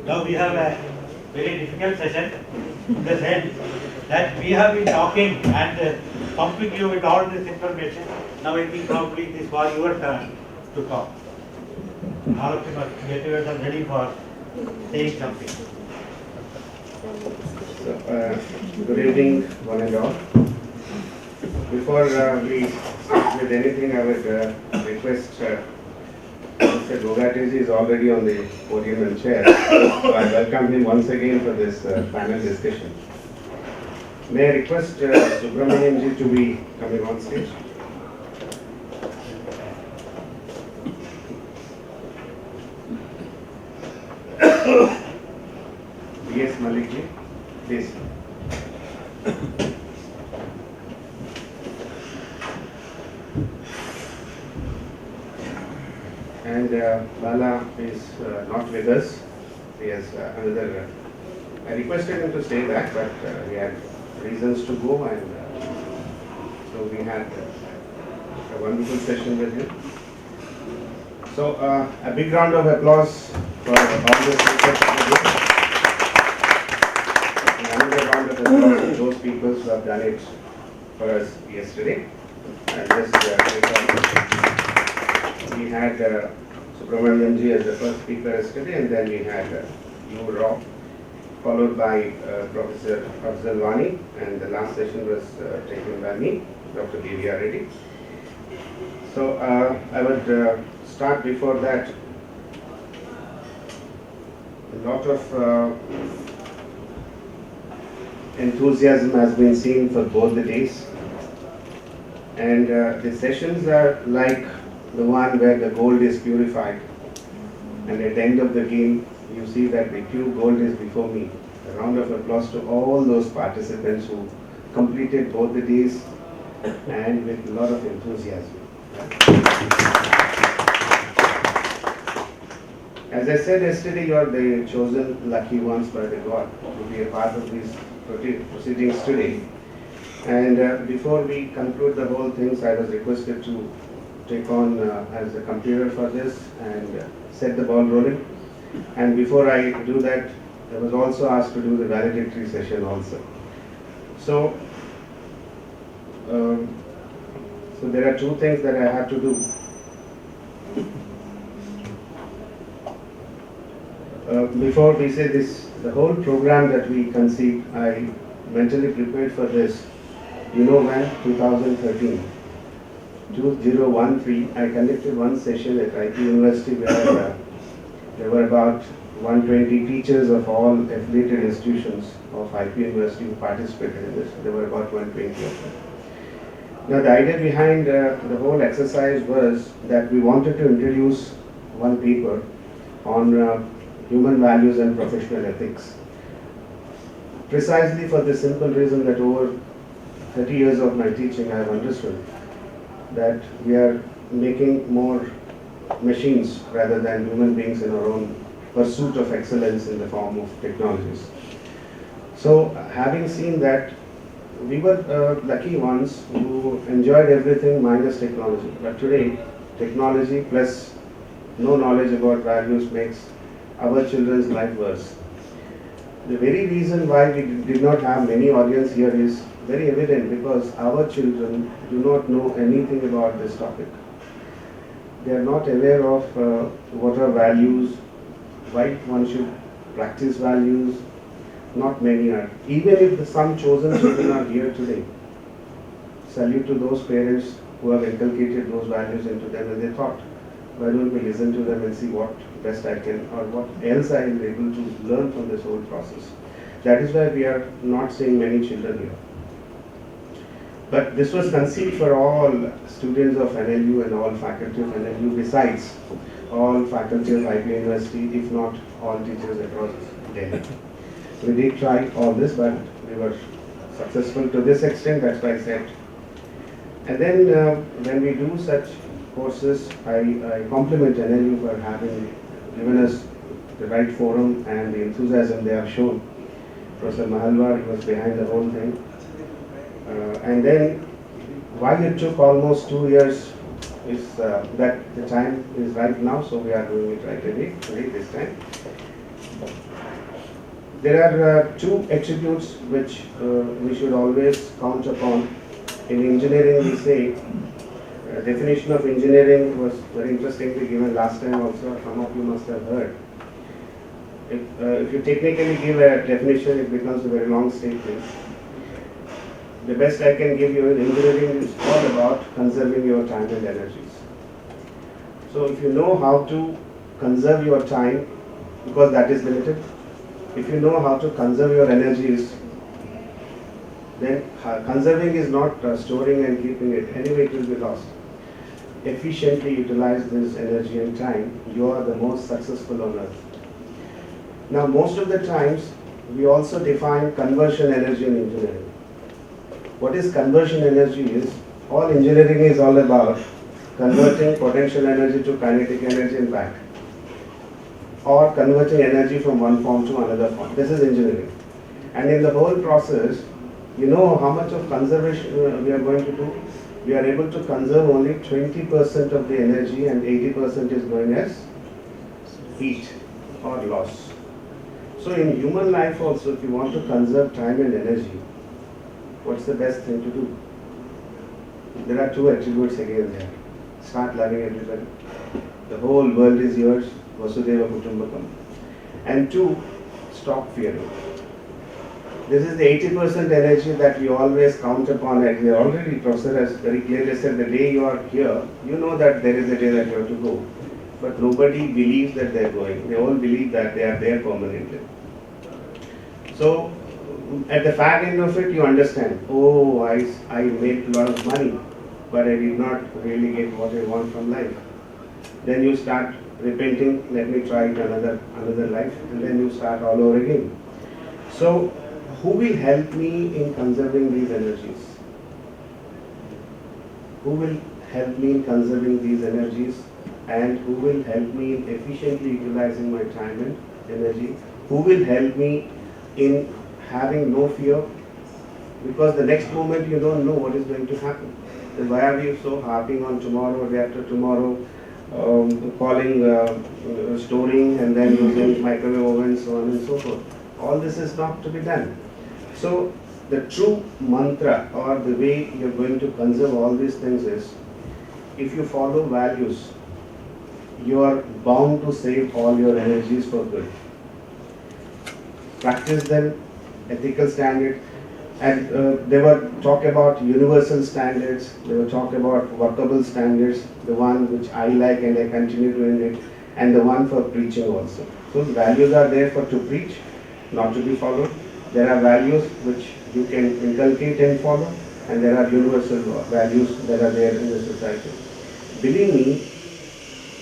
Now we have a very difficult session in the sense that we have been talking and pumping you with all this information. Now I think probably it is for your turn to talk. All of you must get yourself ready for saying something. Good evening, one and all. Before we start with anything, I would request Mr. Gogateji is already on the podium and chair. So I welcome him once again for this panel discussion. May I request Subramaniam ji to be coming on stage? B.S. Malik ji, please. And Bala is not with us. He has another. I requested him to stay back, but he had reasons to go, and so we had a wonderful session with him. So a big round of applause for all the speakers of the group. And another round of applause to those people who have done it for us yesterday. And we had Subramaniam ji as the first speaker yesterday, and then we had U. Rao, followed by Professor Afzal Wani, and the last session was taken by me, Dr. B.V.R. Reddy. So I would start before that. A lot of enthusiasm has been seen for both the days, and the sessions are like the one where the gold is purified, and at the end of the game you see that the pure gold is before me. A round of applause to all those participants who completed both the days and with a lot of enthusiasm. As I said yesterday, you are the chosen lucky ones by the God to be a part of these proceedings today. And before we conclude the whole things, I was requested to take on as a computer for this and set the ball rolling. And before I do that, I was also asked to do the valedictory session also. So, so there are two things that I have to do. Before we say this, the whole program that we conceived, I mentally prepared for this. You know when? 2013. 2013, I conducted one session at IP University where there were about 120 teachers of all affiliated institutions of IP University who participated in this. There were about 120 of them. Now the idea behind the whole exercise was that we wanted to introduce one paper on human values and professional ethics. Precisely for the simple reason that over 30 years of my teaching I have understood that we are making more machines rather than human beings in our own pursuit of excellence in the form of technologies. So having seen that, we were lucky ones who enjoyed everything minus technology. But today, technology plus no knowledge about values makes our children's life worse. The very reason why we did not have many audience here is very evident, because our children do not know anything about this topic. They are not aware of what are values, why one should practice values. Not many are. Even if some chosen children are here today, salute to those parents who have inculcated those values into them, and they thought, why don't we listen to them and see what best I can, or what else I am able to learn from this whole process. That is why we are not seeing many children here. But this was conceived for all students of NLU and all faculty of NLU, besides all faculty of IP University, if not all teachers across Delhi. We did try all this, but we were successful to this extent, that's why I said. And then when we do such courses, I compliment NLU for having given us the right forum and the enthusiasm they have shown. Professor Mahalwar, he was behind the whole thing. And then, while it took almost 2 years is that the time is right now, so we are doing it right away this time. There are two attributes which we should always count upon. In engineering, we say, definition of engineering was very interestingly given last time also, some of you must have heard. If you technically give a definition, it becomes a very long statement. The best I can give you in engineering is all about conserving your time and energies. So if you know how to conserve your time, because that is limited, if you know how to conserve your energies, then conserving is not storing and keeping it. Anyway, it will be lost. Efficiently utilize this energy and time, you are the most successful on earth. Now, most of the times, we also define conversion energy in engineering. What is conversion energy is, all engineering is all about converting potential energy to kinetic energy and back, or converting energy from one form to another form. This is engineering. And in the whole process, you know how much of conservation we are going to do? We are able to conserve only 20% of the energy and 80% is going as heat or loss. So in human life also, if you want to conserve time and energy, what's the best thing to do? There are two attributes again there. Start loving everybody. The whole world is yours, Vasudeva Kutumbakam. And two, stop fearing. This is the 80% energy that we always count upon. And already Professor has very clearly said, the day you are here, you know that there is a day that you have to go. But nobody believes that they are going. They all believe that they are there permanently. So, at the far end of it, you understand, oh, I made a lot of money, but I did not really get what I want from life. Then you start repenting, let me try it another life, and then you start all over again. So, who will help me in conserving these energies? Who will help me in conserving these energies? And who will help me in efficiently utilizing my time and energy? Who will help me in having no fear? Because the next moment you don't know what is going to happen. Then why are you so harping on tomorrow, day after tomorrow, storing and then using microwave ovens, so on and so forth. All this is not to be done. So the true mantra or the way you're going to conserve all these things is, if you follow values, you are bound to save all your energies for good. Practice them, ethical standard, and they were talk about universal standards, they were talk about workable standards, the one which I like and I continue doing it, and the one for preaching also. So values are there for to preach, not to be followed. There are values which you can inculcate and follow, and there are universal values that are there in the society. Believe me,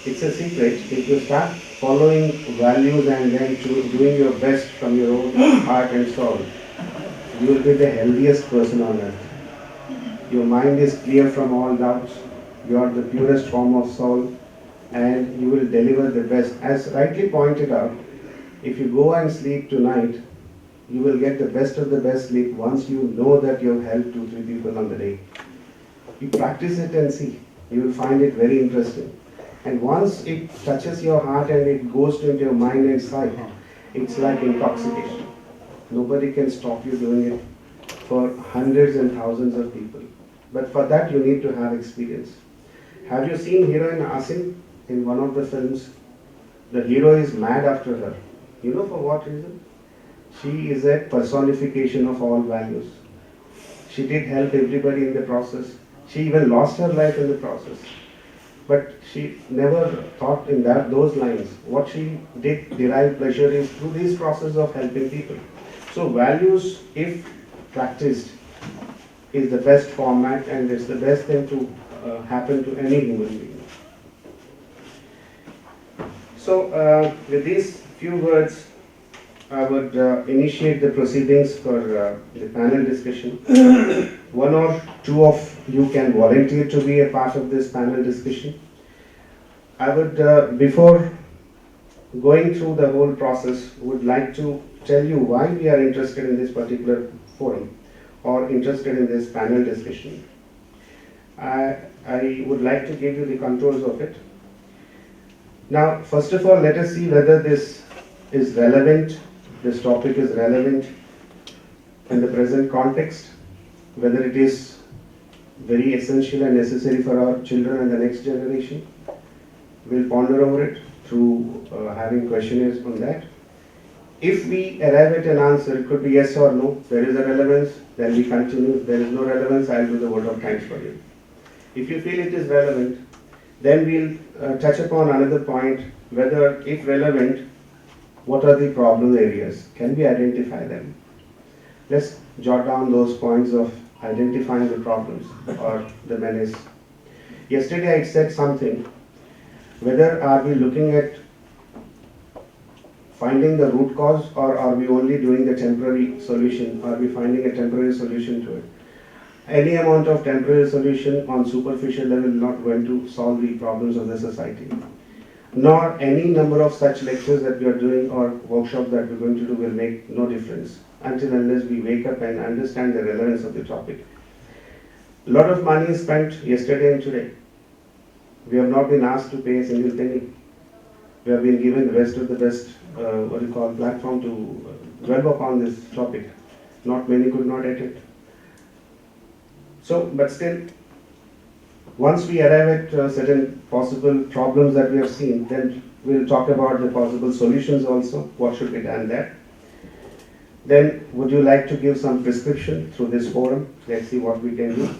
it's a secret. If you start following values and then doing your best from your own heart and soul, you will be the healthiest person on earth. Your mind is clear from all doubts. You are the purest form of soul, and you will deliver the best. As rightly pointed out, if you go and sleep tonight, you will get the best of the best sleep once you know that you have helped 2-3 people on the day. You practice it and see. You will find it very interesting. And once it touches your heart and it goes into your mind and sight, it's like intoxication. Nobody can stop you doing it for hundreds and thousands of people. But for that you need to have experience. Have you seen heroine Asim in one of the films? The hero is mad after her. You know for what reason? She is a personification of all values. She did help everybody in the process. She even lost her life in the process. But she never thought in those lines. What she did derive pleasure is through this process of helping people. So values, if practiced, is the best format and it's the best thing to happen to any human being. So with these few words, I would initiate the proceedings for the panel discussion. One or two of you can volunteer to be a part of this panel discussion. I would, before going through the whole process, would like to tell you why we are interested in this particular forum or interested in this panel discussion. I would like to give you the contours of it. Now, first of all, let us see whether this is relevant, this topic is relevant in the present context, whether it is very essential and necessary for our children and the next generation. We'll ponder over it through having questionnaires on that. If we arrive at an answer, it could be yes or no, there is a relevance, then we continue. If there is no relevance, I'll do the vote of thanks for you. If you feel it is relevant, then we'll touch upon another point, whether if relevant, what are the problem areas? Can we identify them? Let's jot down those points of identifying the problems or the menace. Yesterday I said something, whether are we looking at finding the root cause, or are we only doing the temporary solution? Are we finding a temporary solution to it? Any amount of temporary solution on superficial level is not going to solve the problems of the society. Nor any number of such lectures that we are doing or workshops that we're going to do will make no difference until unless we wake up and understand the relevance of the topic. A lot of money is spent yesterday and today. We have not been asked to pay a single penny. We have been given the best of the best, platform to dwell upon this topic. Not many could not attend. So, but still, once we arrive at certain possible problems that we have seen, then we'll talk about the possible solutions also, what should be done there. Then, would you like to give some prescription through this forum? Let's see what we can do.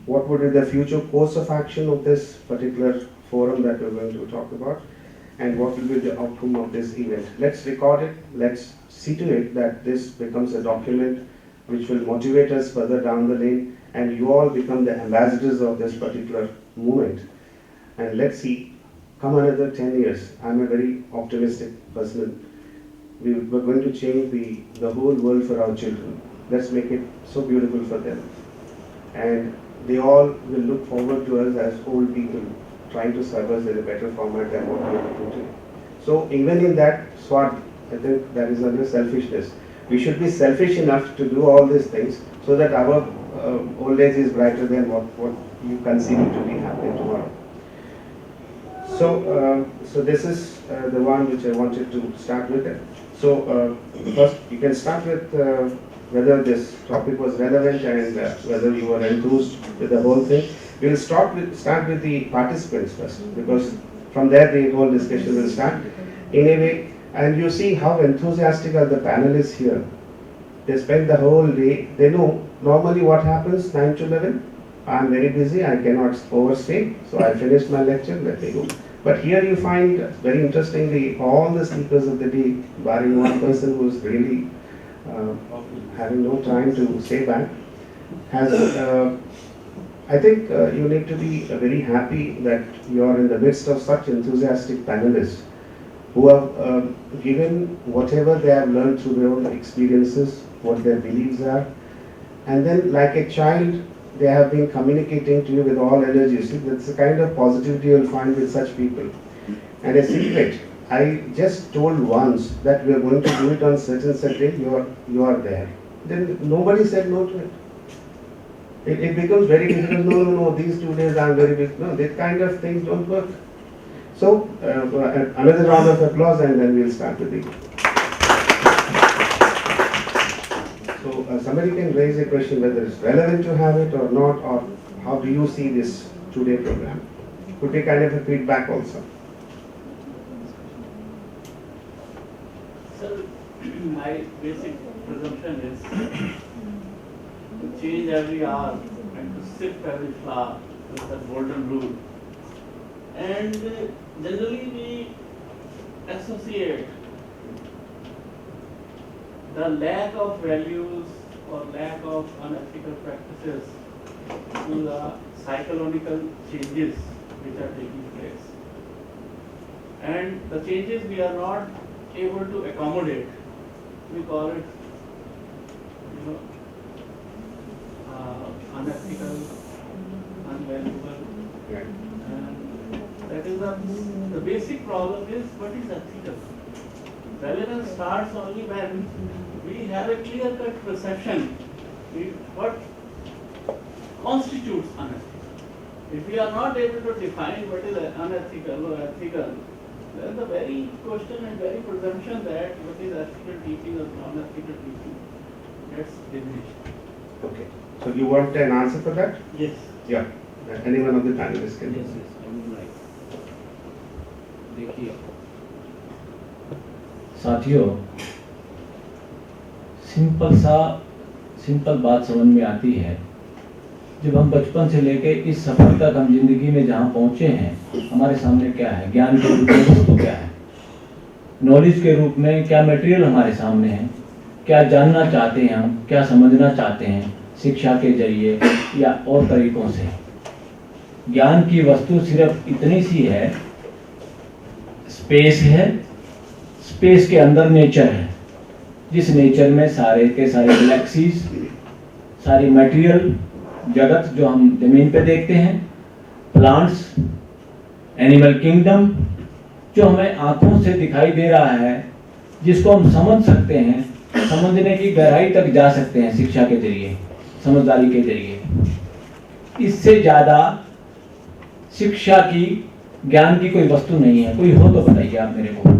What would be the future course of action of this particular forum that we're going to talk about? And what will be the outcome of this event? Let's record it. Let's see to it that this becomes a document which will motivate us further down the lane, and you all become the ambassadors of this particular movement. And let's see, come another 10 years, I'm a very optimistic person. We're going to change the whole world for our children. Let's make it so beautiful for them. And they all will look forward to us as old people, trying to serve us in a better format than what we are doing today. So even in that sort, I think that is under selfishness. We should be selfish enough to do all these things so that our old age is brighter than what you conceive to be happening tomorrow. So this is the one which I wanted to start with. So first you can start with whether this topic was relevant and whether you were enthused with the whole thing. We will start with the participants first, because from there the whole discussion will start. In a way, and you see how enthusiastic are the panelists here. They spend the whole day. They know normally what happens 9 to 11. I'm very busy, I cannot overstay, so I finished my lecture, let me go. But here you find, very interestingly, all the speakers of the day, barring one person who is really having no time to stay back, has, I think you need to be very happy that you are in the midst of such enthusiastic panelists who have given whatever they have learned through their own experiences, what their beliefs are, and then like a child, they have been communicating to you with all energy. See, that's the kind of positivity you'll find with such people. And a secret, I just told once that we are going to do it on such and such day, you are there. Then nobody said no to it. It becomes very difficult. No, these 2 days I'm very busy. No, that kind of things don't work. So, another round of applause and then we'll start with the. So, somebody can raise a question whether it's relevant to have it or not, or how do you see this 2-day program? Could be kind of a feedback also. Sir, my basic presumption is to change every hour and to sip every flower with the golden rule. And generally we associate the lack of values or lack of unethical practices to the psychological changes which are taking place. And the changes we are not able to accommodate, we call it, unethical, unvaluable. Right. And that is the basic problem is what is ethical. Relevance starts only when we have a clear-cut perception what constitutes unethical. If we are not able to define what is unethical or ethical, then the very question and very presumption that what is ethical teaching or non-ethical teaching gets diminished. Okay. So you want an answer for that? Yes. Yeah. Anyone of the panelists can. Yes, yes, I would like. देखिए साथियों, simple बात समझ में आती है जब हम बचपन से लेके इस सफर तक हम जिंदगी में जहाँ पहुँचे हैं, हमारे सामने क्या है, ज्ञान के रूप में वस्तु क्या है, नॉलेज के रूप में क्या मटेरियल हमारे सामने है, क्या जानना चाहते हैं हम, क्या समझना चाहते हैं शिक्षा के जरिए या और तरीकों से। ज्ञान की वस्तु सिर्फ इतनी सी है, स्पेस है, स्पेस के अंदर नेचर है, जिस नेचर में सारे के सारे गैलेक्सीज, सारी मटेरियल जगत जो हम जमीन पे देखते हैं, प्लांट्स, एनिमल किंगडम जो हमें आंखों से दिखाई दे रहा है, जिसको हम समझ सकते हैं, समझने की गहराई तक जा सकते हैं शिक्षा के जरिए, समझदारी के जरिए। इससे ज्यादा शिक्षा की, ज्ञान की कोई वस्तु नहीं है। कोई हो तो बताइए आप मेरे को।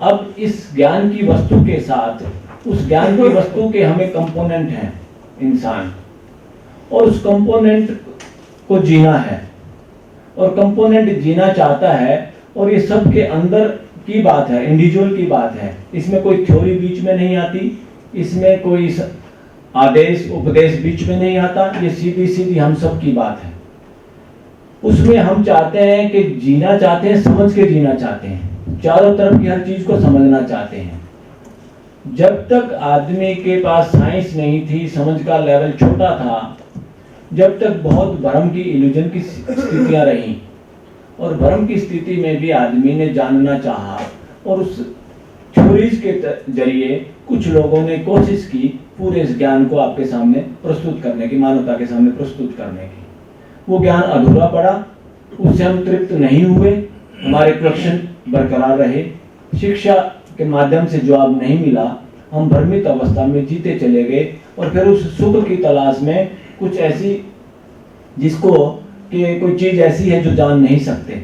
अब इस ज्ञान की वस्तु के साथ उस ज्ञान की वस्तु के हमें कंपोनेंट हैं इंसान, और उस कंपोनेंट को जीना है, और कंपोनेंट जीना चाहता है, और ये सब के अंदर की बात है, इंडिविजुअल की बात है। इसमें कोई थ्योरी बीच में नहीं आती, इसमें कोई आदेश उपदेश बीच में नहीं आता, ये सीधी सीधी हम सब की बात है। उसमें हम चाहते हैं कि जीना चाहते हैं, समझ के जीना चाहते हैं, चारों तरफ की हर चीज को समझना चाहते हैं। जब तक आदमी के पास साइंस नहीं थी, समझ का लेवल छोटा था, जब तक बहुत भ्रम की, इल्यूजन की स्थितियां रही, और भ्रम की स्थिति में भी आदमी ने जानना चाहा, और उस थ्योरीज के जरिए कुछ लोगों ने कोशिश की पूरे इस ज्ञान को आपके सामने प्रस्तुत करने की, मानवता के सामने प्रस्तुत करने की। वो ज्ञान अधूरा पड़ा, उससे हम तृप्त नहीं हुए, हमारे क्वेश्चन बरकरार रहे, शिक्षा के माध्यम से जवाब नहीं मिला, हम भ्रमित अवस्था में जीते चले गए, और फिर उस सुख की तलाश में कुछ ऐसी, जिसको कि कोई चीज ऐसी है जो जान नहीं सकते।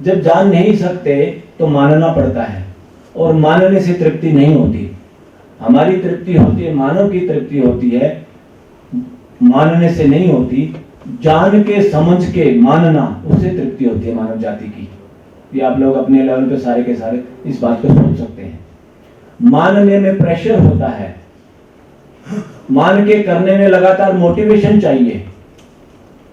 जब जान नहीं सकते तो मानना पड़ता है, और मानने से तृप्ति नहीं होती। हमारी तृप्ति होती है, मानव की तृप्ति होती है, मानने से नहीं होती। जान के, समझ के मानना, उससे तृप्ति होती है मानव जाति की। ये आप लोग अपने लेवल पे सारे के सारे इस बात को सोच सकते हैं। मानने में प्रेशर होता है, मान के करने में लगातार मोटिवेशन चाहिए,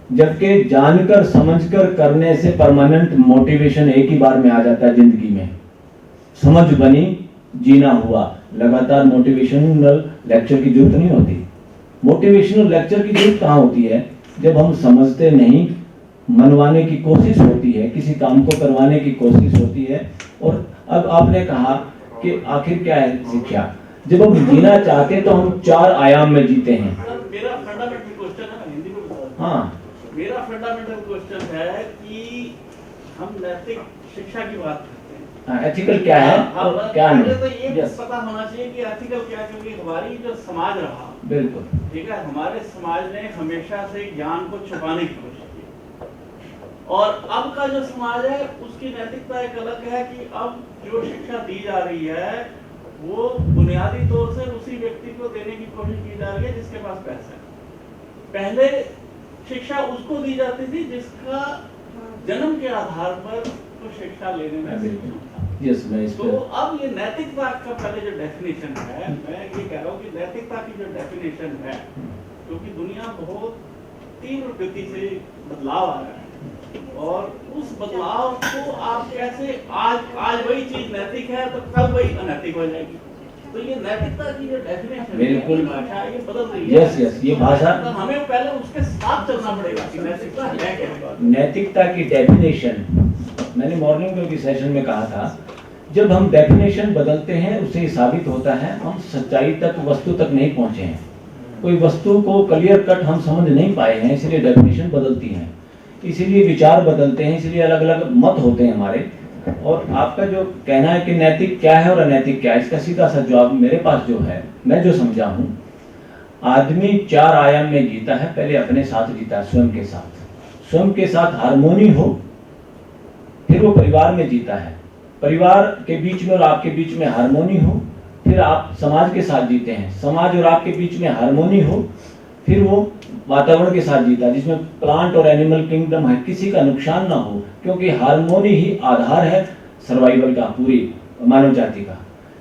जबकि जानकर समझकर करने से परमानेंट मोटिवेशन एक ही बार में आ जाता है जिंदगी में। समझ बनी, जीना हुआ, लगातार मोटिवेशनल लेक्चर की जरूरत नहीं होती। मोटिवेशनल लेक्चर की जरूरत कहाँ होती है? जब हम समझते नहीं, मनवाने की कोशिश होती है, किसी काम को करवाने की कोशिश होती है। और अब आपने कहा कि आखिर क्या है शिक्षा? जब हम जीना चाहते हैं तो हम 4 आयाम में जीते हैं। मेरा फंडामेंटल क्वेश्चन है, हिंदी में बता। हाँ, मेरा फंडामेंटल क्वेश्चन है कि हम नैतिक शिक्षा की बात करते हैं, एथिकल क्या है और क्या नहीं? तो ये पता होना चाहिए कि एथिकल क्या है, क्योंकि हमारी जो समाज रहा, बिल्कुल ठीक है, हमारे समाज ने हमेशा से ज्ञान को छुपाने की कोशिश की, और अब का जो समाज है उसकी नैतिकता एक अलग है कि अब जो शिक्षा दी जा रही है वो बुनियादी तौर से उसी व्यक्ति को देने की कोशिश की जा रही है जिसके पास पैसा है। पहले शिक्षा उसको दी जाती थी जिसका जन्म के आधार पर तो शिक्षा लेने में सक्षम था। यस, मैं इस तो अब ये नैतिकता का पहले जो डेफिनेशन है, मैं ये कह रहा हूँ कि नैतिकता की जो डेफिनेशन है, क्योंकि दुनिया बहुत तीव्र गति से बदलाव आ रहा है, और उस बदलाव को आप कैसे, आज वही चीज नैतिक है तो कल वही अनैतिक हो जाएगी। तो ये नैतिकता की जो डेफिनेशन बिल्कुल भाषा ये बदल रही है। यस, ये भाषा, तो हमें पहले उसके साथ चलना पड़ेगा कि नैतिकता है क्या। नैतिकता की डेफिनेशन मैंने मॉर्निंग के सेशन में कहा था, जब हम डेफिनेशन बदलते हैं उससे ही साबित होता है हम सच्चाई तक, वस्तु तक नहीं पहुंचे हैं। कोई वस्तु को क्लियर कट हम समझ नहीं पाए हैं, इसलिए डेफिनेशन बदलती हैं, इसीलिए विचार बदलते हैं, इसलिए अलग अलग मत होते हैं हमारे। और आपका जो कहना है कि नैतिक क्या है और अनैतिक क्या है, इसका सीधा सा जवाब मेरे पास जो है, मैं जो समझा हूँ, आदमी 4 आयाम में जीता है। पहले अपने साथ जीता है, स्वयं के साथ। स्वयं के साथ हार्मोनी हो, फिर वो परिवार में जीता है। परिवार के बीच में और आपके बीच में हार्मोनी हो, फिर आप समाज के साथ जीते हैं। समाज और आपके बीच में हार्मोनी हो, फिर वो वातावरण के साथ जीता है, जिसमें प्लांट और एनिमल किंगडम है, किसी का नुकसान ना हो, क्योंकि हार्मोनी ही आधार है सर्वाइवल का, पूरी मानव जाति का।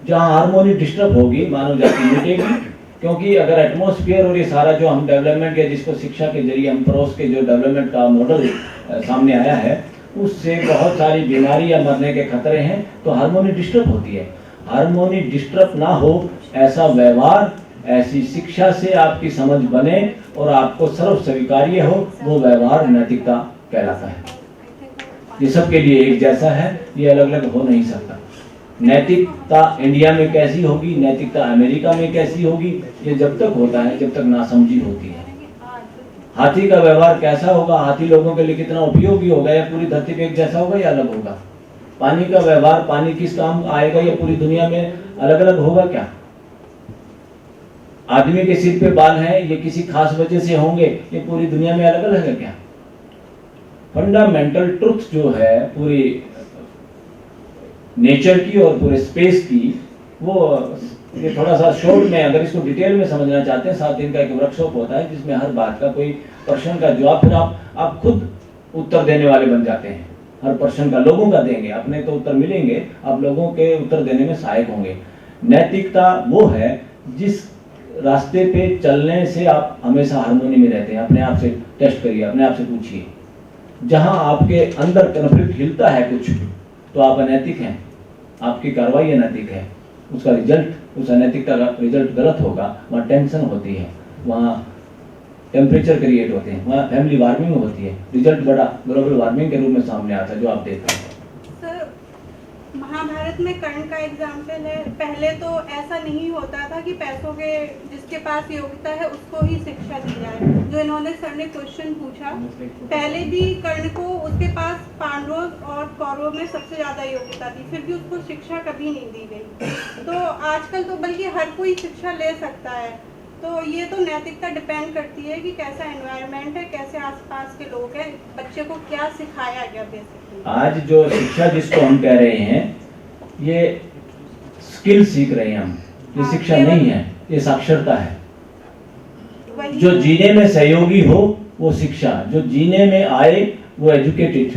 जहाँ हार्मोनी डिस्टर्ब होगी, मानव जाति मिटेगी, क्योंकि अगर एटमॉस्फेयर और ये सारा जो हम डेवलपमेंट या जिसको शिक्षा के जरिए हम परोस के जो डेवलपमेंट का मॉडल सामने आया है, उससे बहुत सारी बीमारी या मरने के खतरे हैं, तो हार्मोनी डिस्टर्ब होती है। हार्मोनी डिस्टर्ब ना हो, ऐसा व्यवहार, ऐसी शिक्षा से आपकी समझ बने और आपको सर्व स्वीकार्य हो, वो व्यवहार नैतिकता कहलाता है। ये सबके लिए एक जैसा है, ये अलग अलग हो नहीं सकता। नैतिकता इंडिया में कैसी होगी, नैतिकता अमेरिका में कैसी होगी, ये जब तक होता है जब तक नासमझी होती है। हाथी का व्यवहार कैसा होगा, हाथी लोगों के लिए कितना उपयोगी होगा, या पूरी धरती पे एक जैसा होगा या अलग होगा। पानी का व्यवहार, पानी किस काम आएगा, या पूरी दुनिया में अलग अलग होगा क्या। आदमी के सिर पे बाल हैं, ये किसी खास वजह से होंगे, ये पूरी दुनिया में अलग अलग है क्या। फंडामेंटल ट्रुथ जो है पूरी नेचर की और पूरे स्पेस की, वो ये थोड़ा सा शॉर्ट में अगर इसको डिटेल में समझना चाहते हैं, 7 दिन का एक वर्कशॉप होता है जिसमें हर बात का कोई प्रश्न का जवाब फिर आप खुद उत्तर देने वाले बन जाते हैं। हर प्रश्न का लोगों का देंगे, अपने तो उत्तर मिलेंगे, आप लोगों के उत्तर देने में सहायक होंगे। नैतिकता वो है जिस रास्ते पे चलने से आप हमेशा हार्मोनी में रहते हैं। अपने आप से टेस्ट करिए, अपने आप से पूछिए, जहां आपके अंदर कॉन्फ्लिक्ट हिलता है कुछ, तो आप अनैतिक हैं, आपकी कार्रवाई अनैतिक है, उसका रिजल्ट, उस अनैतिकता का रिजल्ट गलत होगा। वहाँ टेंशन होती है, वहाँ टेम्परेचर क्रिएट होते हैं, वहाँ फैमिली वार्मिंग होती है, रिजल्ट बड़ा ग्लोबल वार्मिंग के रूप में सामने आता है जो आप देख रहे हैं। सर, महाभारत में कर्ण का एग्जाम्पल है। पहले तो ऐसा नहीं होता था कि पैसों के जिसके पास योग्यता है उसको ही शिक्षा दी जाए। जो इन्होंने सर ने क्वेश्चन पूछा, पहले भी कर्ण को उसके पास पांडवों और कौरवों में सबसे ज्यादा योग्यता थी, फिर भी उसको शिक्षा कभी नहीं दी गई। तो आजकल तो बल्कि हर कोई शिक्षा ले सकता है। तो ये तो नैतिकता डिपेंड करती है कि कैसा एनवायरनमेंट है, कैसे आसपास के लोग हैं, बच्चे को क्या सिखाया गया बेसिकली। आज जो शिक्षा जिसको हम कह रहे हैं, ये स्किल सीख रहे हैं हम, ये शिक्षा नहीं है, ये साक्षरता है। जो जीने में सहयोगी हो वो शिक्षा, जो जीने में आए वो एजुकेटेड।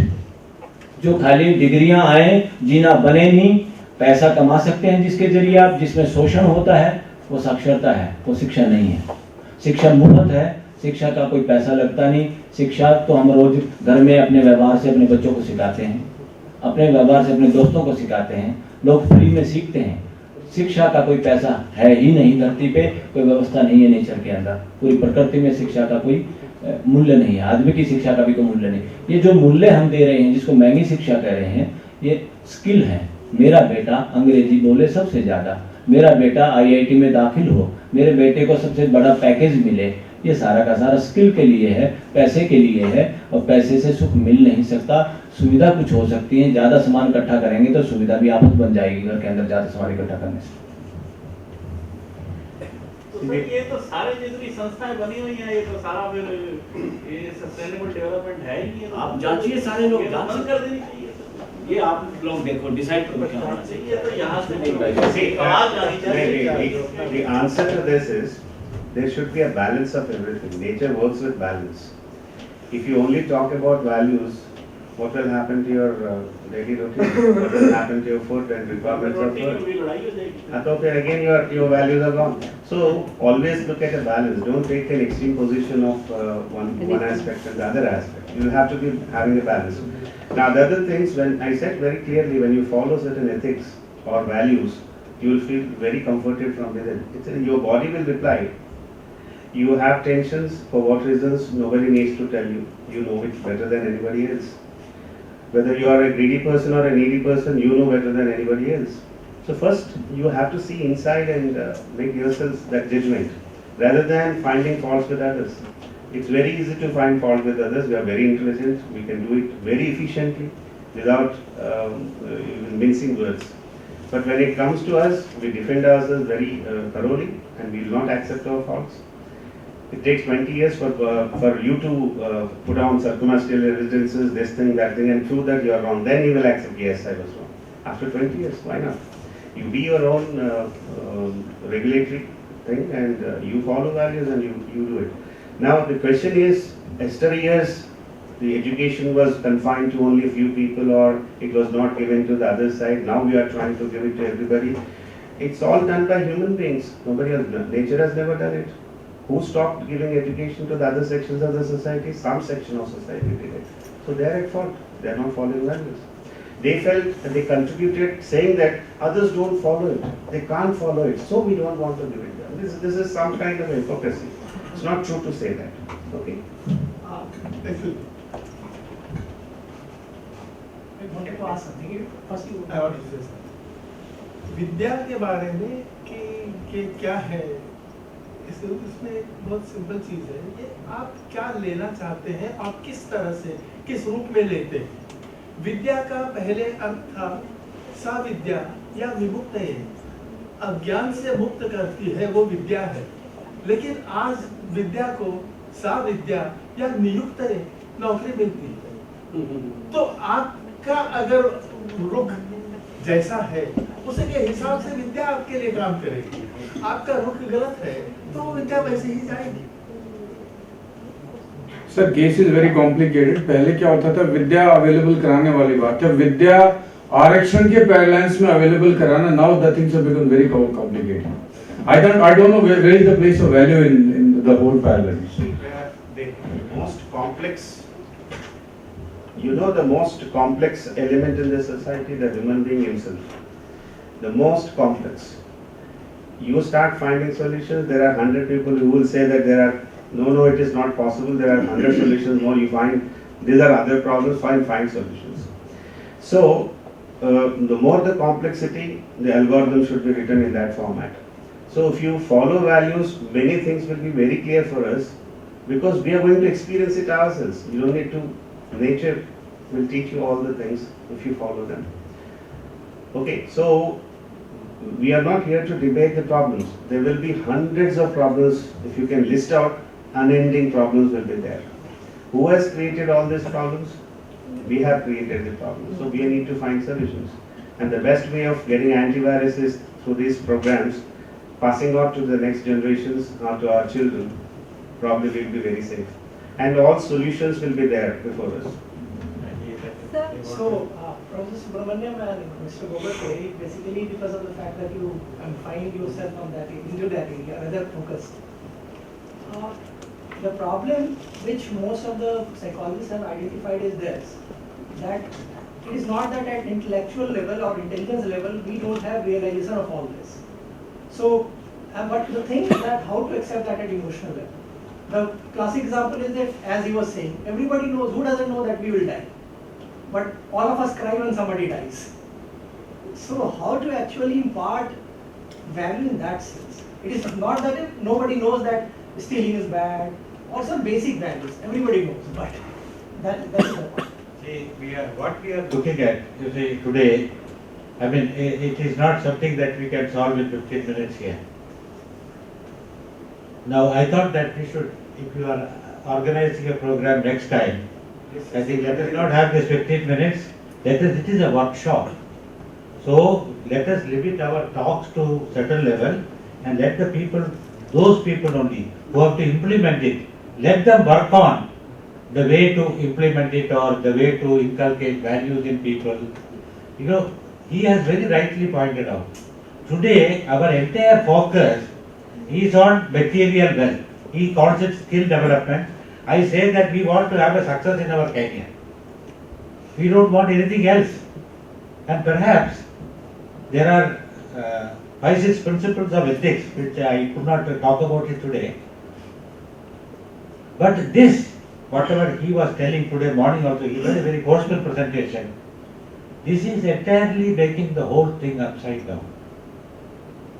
जो खाली डिग्रियां आए, जीना बने नहीं, पैसा कमा सकते हैं जिसके जरिए आप, जिसमें शोषण होता है, वो साक्षरता है, वो शिक्षा नहीं है। शिक्षा मुफ्त है, शिक्षा का कोई पैसा लगता नहीं। शिक्षा तो हम रोज घर में अपने व्यवहार से अपने बच्चों को सिखाते हैं, अपने व्यवहार से अपने दोस्तों को सिखाते हैं, लोग फ्री में सीखते हैं। शिक्षा का कोई पैसा है ही नहीं, धरती पे कोई व्यवस्था नहीं है नेचर के अंदर, पूरी प्रकृति में शिक्षा का कोई मूल्य नहीं है, आदमी की शिक्षा का भी कोई मूल्य नहीं। ये जो मूल्य हम दे रहे हैं, जिसको महंगी शिक्षा कह रहे हैं, ये स्किल है। मेरा बेटा अंग्रेजी बोले सबसे ज्यादा, मेरा बेटा IIT में दाखिल हो, मेरे बेटे को सबसे बड़ा पैकेज मिले, ये सारा का सारा स्किल के लिए है, पैसे के लिए है। और पैसे से सुख मिल नहीं सकता। सुविधा कुछ हो सकती है, ज्यादा सामान इकट्ठा करेंगे तो सुविधा भी आफत बन जाएगी घर के अंदर ज्यादा सामान इकट्ठा करने से। तो सर ये तो सारे जितनी संस्थाएं बनी हुई हैं, ये तो सारा ये सस्टेनेबल डेवलपमेंट है ही। ये आप जांचिए, सारे लोग बंद कर देनी चाहिए। ये आप लोग देखो, डिसाइड करो क्या होना चाहिए। तो यहाँ से नहीं See, आवाज आनी चाहिए। the answer to this is there should be a balance of everything. Nature works with balance. If you only talk about values, what will happen to your daily routine? What will happen to your food and requirements of food? लड़ाई हो जाएगी। So then again your values are gone. So always look at a balance. Don't take an extreme position of one aspect and the other aspect. You have to be having a balance. Now the other things, when I said very clearly, when you follow certain ethics or values, you will feel very comforted from within. Your body will reply. You have tensions, for what reasons, nobody needs to tell you. You know it better than anybody else. Whether you are a greedy person or a needy person, you know better than anybody else. So first, you have to see inside and make yourselves that judgment, rather than finding faults with others. It's very easy to find fault with others. We are very intelligent. We can do it very efficiently without even mincing words. But when it comes to us, we defend ourselves very thoroughly, and we will not accept our faults. It takes 20 years for you to put down circumstantial evidences, this thing, that thing, and prove that you are wrong. Then he will accept, yes, I was wrong. After 20 years, why not? You be your own regulatory thing, and you follow values and you do it. Now the question is, years the education was confined to only a few people, or it was not given to the other side. Now we are trying to give it to everybody. It's all done by human beings. Nobody else. Nature has never done it. Who stopped giving education to the other sections of the society? Some section of society did it. So they are at fault. They are not following values. They felt that they contributed, saying that others don't follow it. They can't follow it, so we don't want to give it them. This is some kind of hypocrisy. It's not true to say that. Okay. Thank you. I wanted to ask something. First you. I want to say something. विद्या के बारे में कि क्या है, इसमें एक बहुत simple चीज है कि आप क्या लेना चाहते हैं, आप किस तरह से, किस रूप में लेते हैं। विद्या का पहले अर्थ था साविद्या या विमुक्त है, अज्ञान से मुक्त करती है वो विद्या है। लेकिन आज विद्या को साविद्या या नियुक्त नौकरी मिलती है। तो आपका अगर रुख जैसा है उसके हिसाब से विद्या आपके लिए काम करेगी। आपका रुख गलत है तो वो विद्या वैसे ही जाएगी। Sir case is very complicated. पहले क्या होता था, विद्या अवेलेबल कराने वाली बात है, विद्या आरक्षण के पैरेलल्स में अवेलेबल कराना। Now the things have become very complicated. I don't know where is the place of value in the whole parallel. The most complex, you know, the most complex element in the society, the human being himself. The most complex. You start finding solutions, there are 100 people who will say that there are, no, it is not possible, there are 100 solutions more, you find, these are other problems, find solutions. So, the more the complexity, the algorithm should be written in that format. So, if you follow values, many things will be very clear for us, because we are going to experience it ourselves. You don't need to, nature will teach you all the things if you follow them. Okay, so we are not here to debate the problems. There will be hundreds of problems. If you can list out, unending problems will be there. Who has created all these problems? We have created the problems. So we need to find solutions. And the best way of getting antivirus is through these programs, passing out to the next generations or to our children. Probably will be very safe. And all solutions will be there before us. So, Professor Subramaniam and Mr. Gogote, basically because of the fact that you find yourself on that into that area, rather focused. The problem which most of the psychologists have identified is this, that it is not that at intellectual level or intelligence level we don't have realization of all this. So, but the thing is that how to accept that at emotional level. The classic example is that, as he was saying, everybody knows, who doesn't know that we will die? But all of us cry when somebody dies. So how to actually impart value in that sense? It is not that if nobody knows that stealing is bad, or some basic values, everybody knows, but that is the point. See, what we are looking at, you see, today, I mean, it is not something that we can solve in 15 minutes here. Now, I thought that we should, if you are organizing a program next time, I think let us not have this 15 minutes, it is a workshop. So, let us limit our talks to certain level and let the people, those people only who have to implement it, let them work on the way to implement it or the way to inculcate values in people. You know, he has very rightly pointed out. Today, our entire focus is on material wealth. He calls it skill development. I say that we want to have a success in our career. We don't want anything else. And perhaps there are 5-6 principles of ethics which I could not talk about it today. But this, whatever he was telling today morning also, he was a very forceful presentation. This is entirely making the whole thing upside down.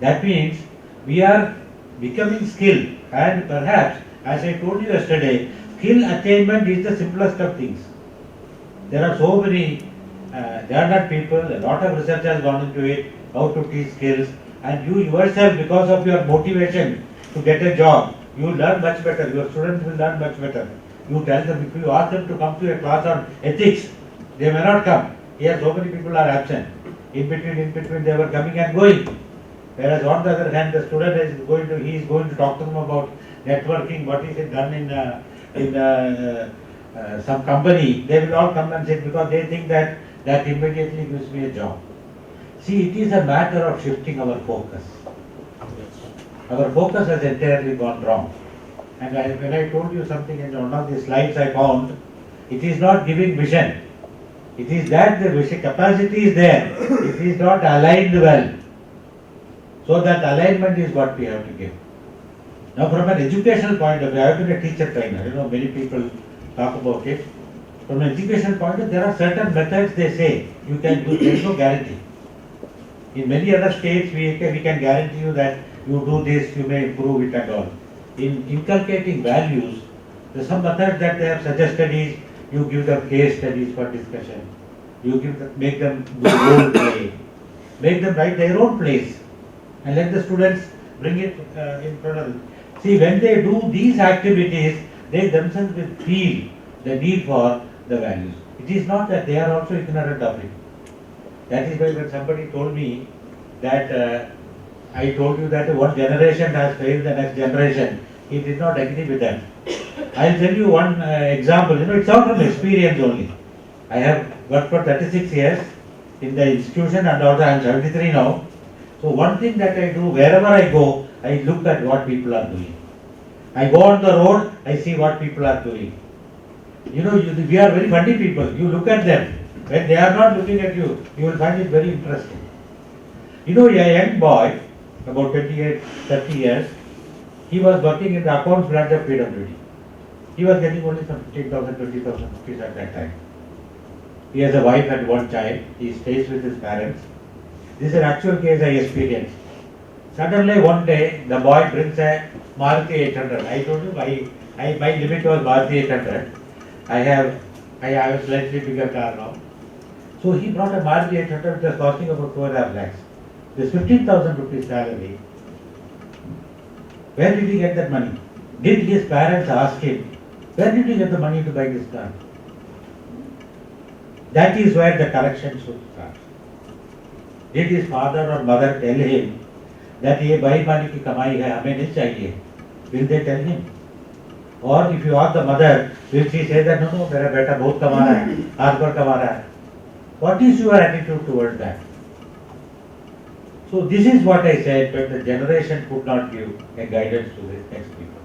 That means we are becoming skilled, and perhaps, as I told you yesterday, skill attainment is the simplest of things. There are so many, there are not people, a lot of research has gone into it, how to teach skills, and you yourself, because of your motivation to get a job, you learn much better, your students will learn much better. You tell them, if you ask them to come to a class on ethics, they may not come. Here so many people are absent. In between they were coming and going. Whereas on the other hand, the student he is going to talk to them about networking, what is it done in some company. They will all come and sit because they think that immediately gives me a job. See, it is a matter of shifting our focus. Our focus has entirely gone wrong. And when I told you something in one of the slides I found, it is not giving vision. It is that the vision capacity is there. It is not aligned well. So that alignment is what we have to give. Now from an educational point of view, I have been a teacher trainer. Many people talk about it. From an educational point of view, there are certain methods they say you can do. There is no guarantee. In many other states, we can guarantee you that you do this, you may improve it and all. In inculcating values, there are some methods that they have suggested is you give them case studies for discussion. Make them do role play. Make them write their own plays and let the students bring it in front of them. See, when they do these activities, they themselves will feel the need for the values. It is not that they are also ignorant of it. That is why when somebody told me that I told you that one generation has failed the next generation, he did not agree with that. I'll tell you one example. It's out from experience only. I have worked for 36 years in the institution and also I am 73 now. So one thing that I do, wherever I go, I look at what people are doing. I go on the road, I see what people are doing. We are very funny people. You look at them. When they are not looking at you, you will find it very interesting. A young boy, about 28, 30 years, he was working in the accounts branch of PWD. He was getting only some 15,000, 20,000 rupees at that time. He has a wife and one child. He stays with his parents. This is an actual case I experienced. Suddenly one day, the boy brings a Maruti 800. I told you my limit was Maruti 800. I have a slightly bigger car now. So he brought a Maruti 800 which was costing about 4.5 lakhs. This 15,000 rupees salary. Where did he get that money? Did his parents ask him, where did you get the money to buy this car? That is where the correction should start. Did his father or mother tell him that ये भाई पानी की कमाई है हमें नहीं चाहिए? Will they tell him? Or if you ask the mother, will she say that no, मेरा बेटा बहुत कमा रहा है, हाथ पर कमा रहा है? What is your attitude towards that? So this is what I said, that the generation could not give a guidance to the next people.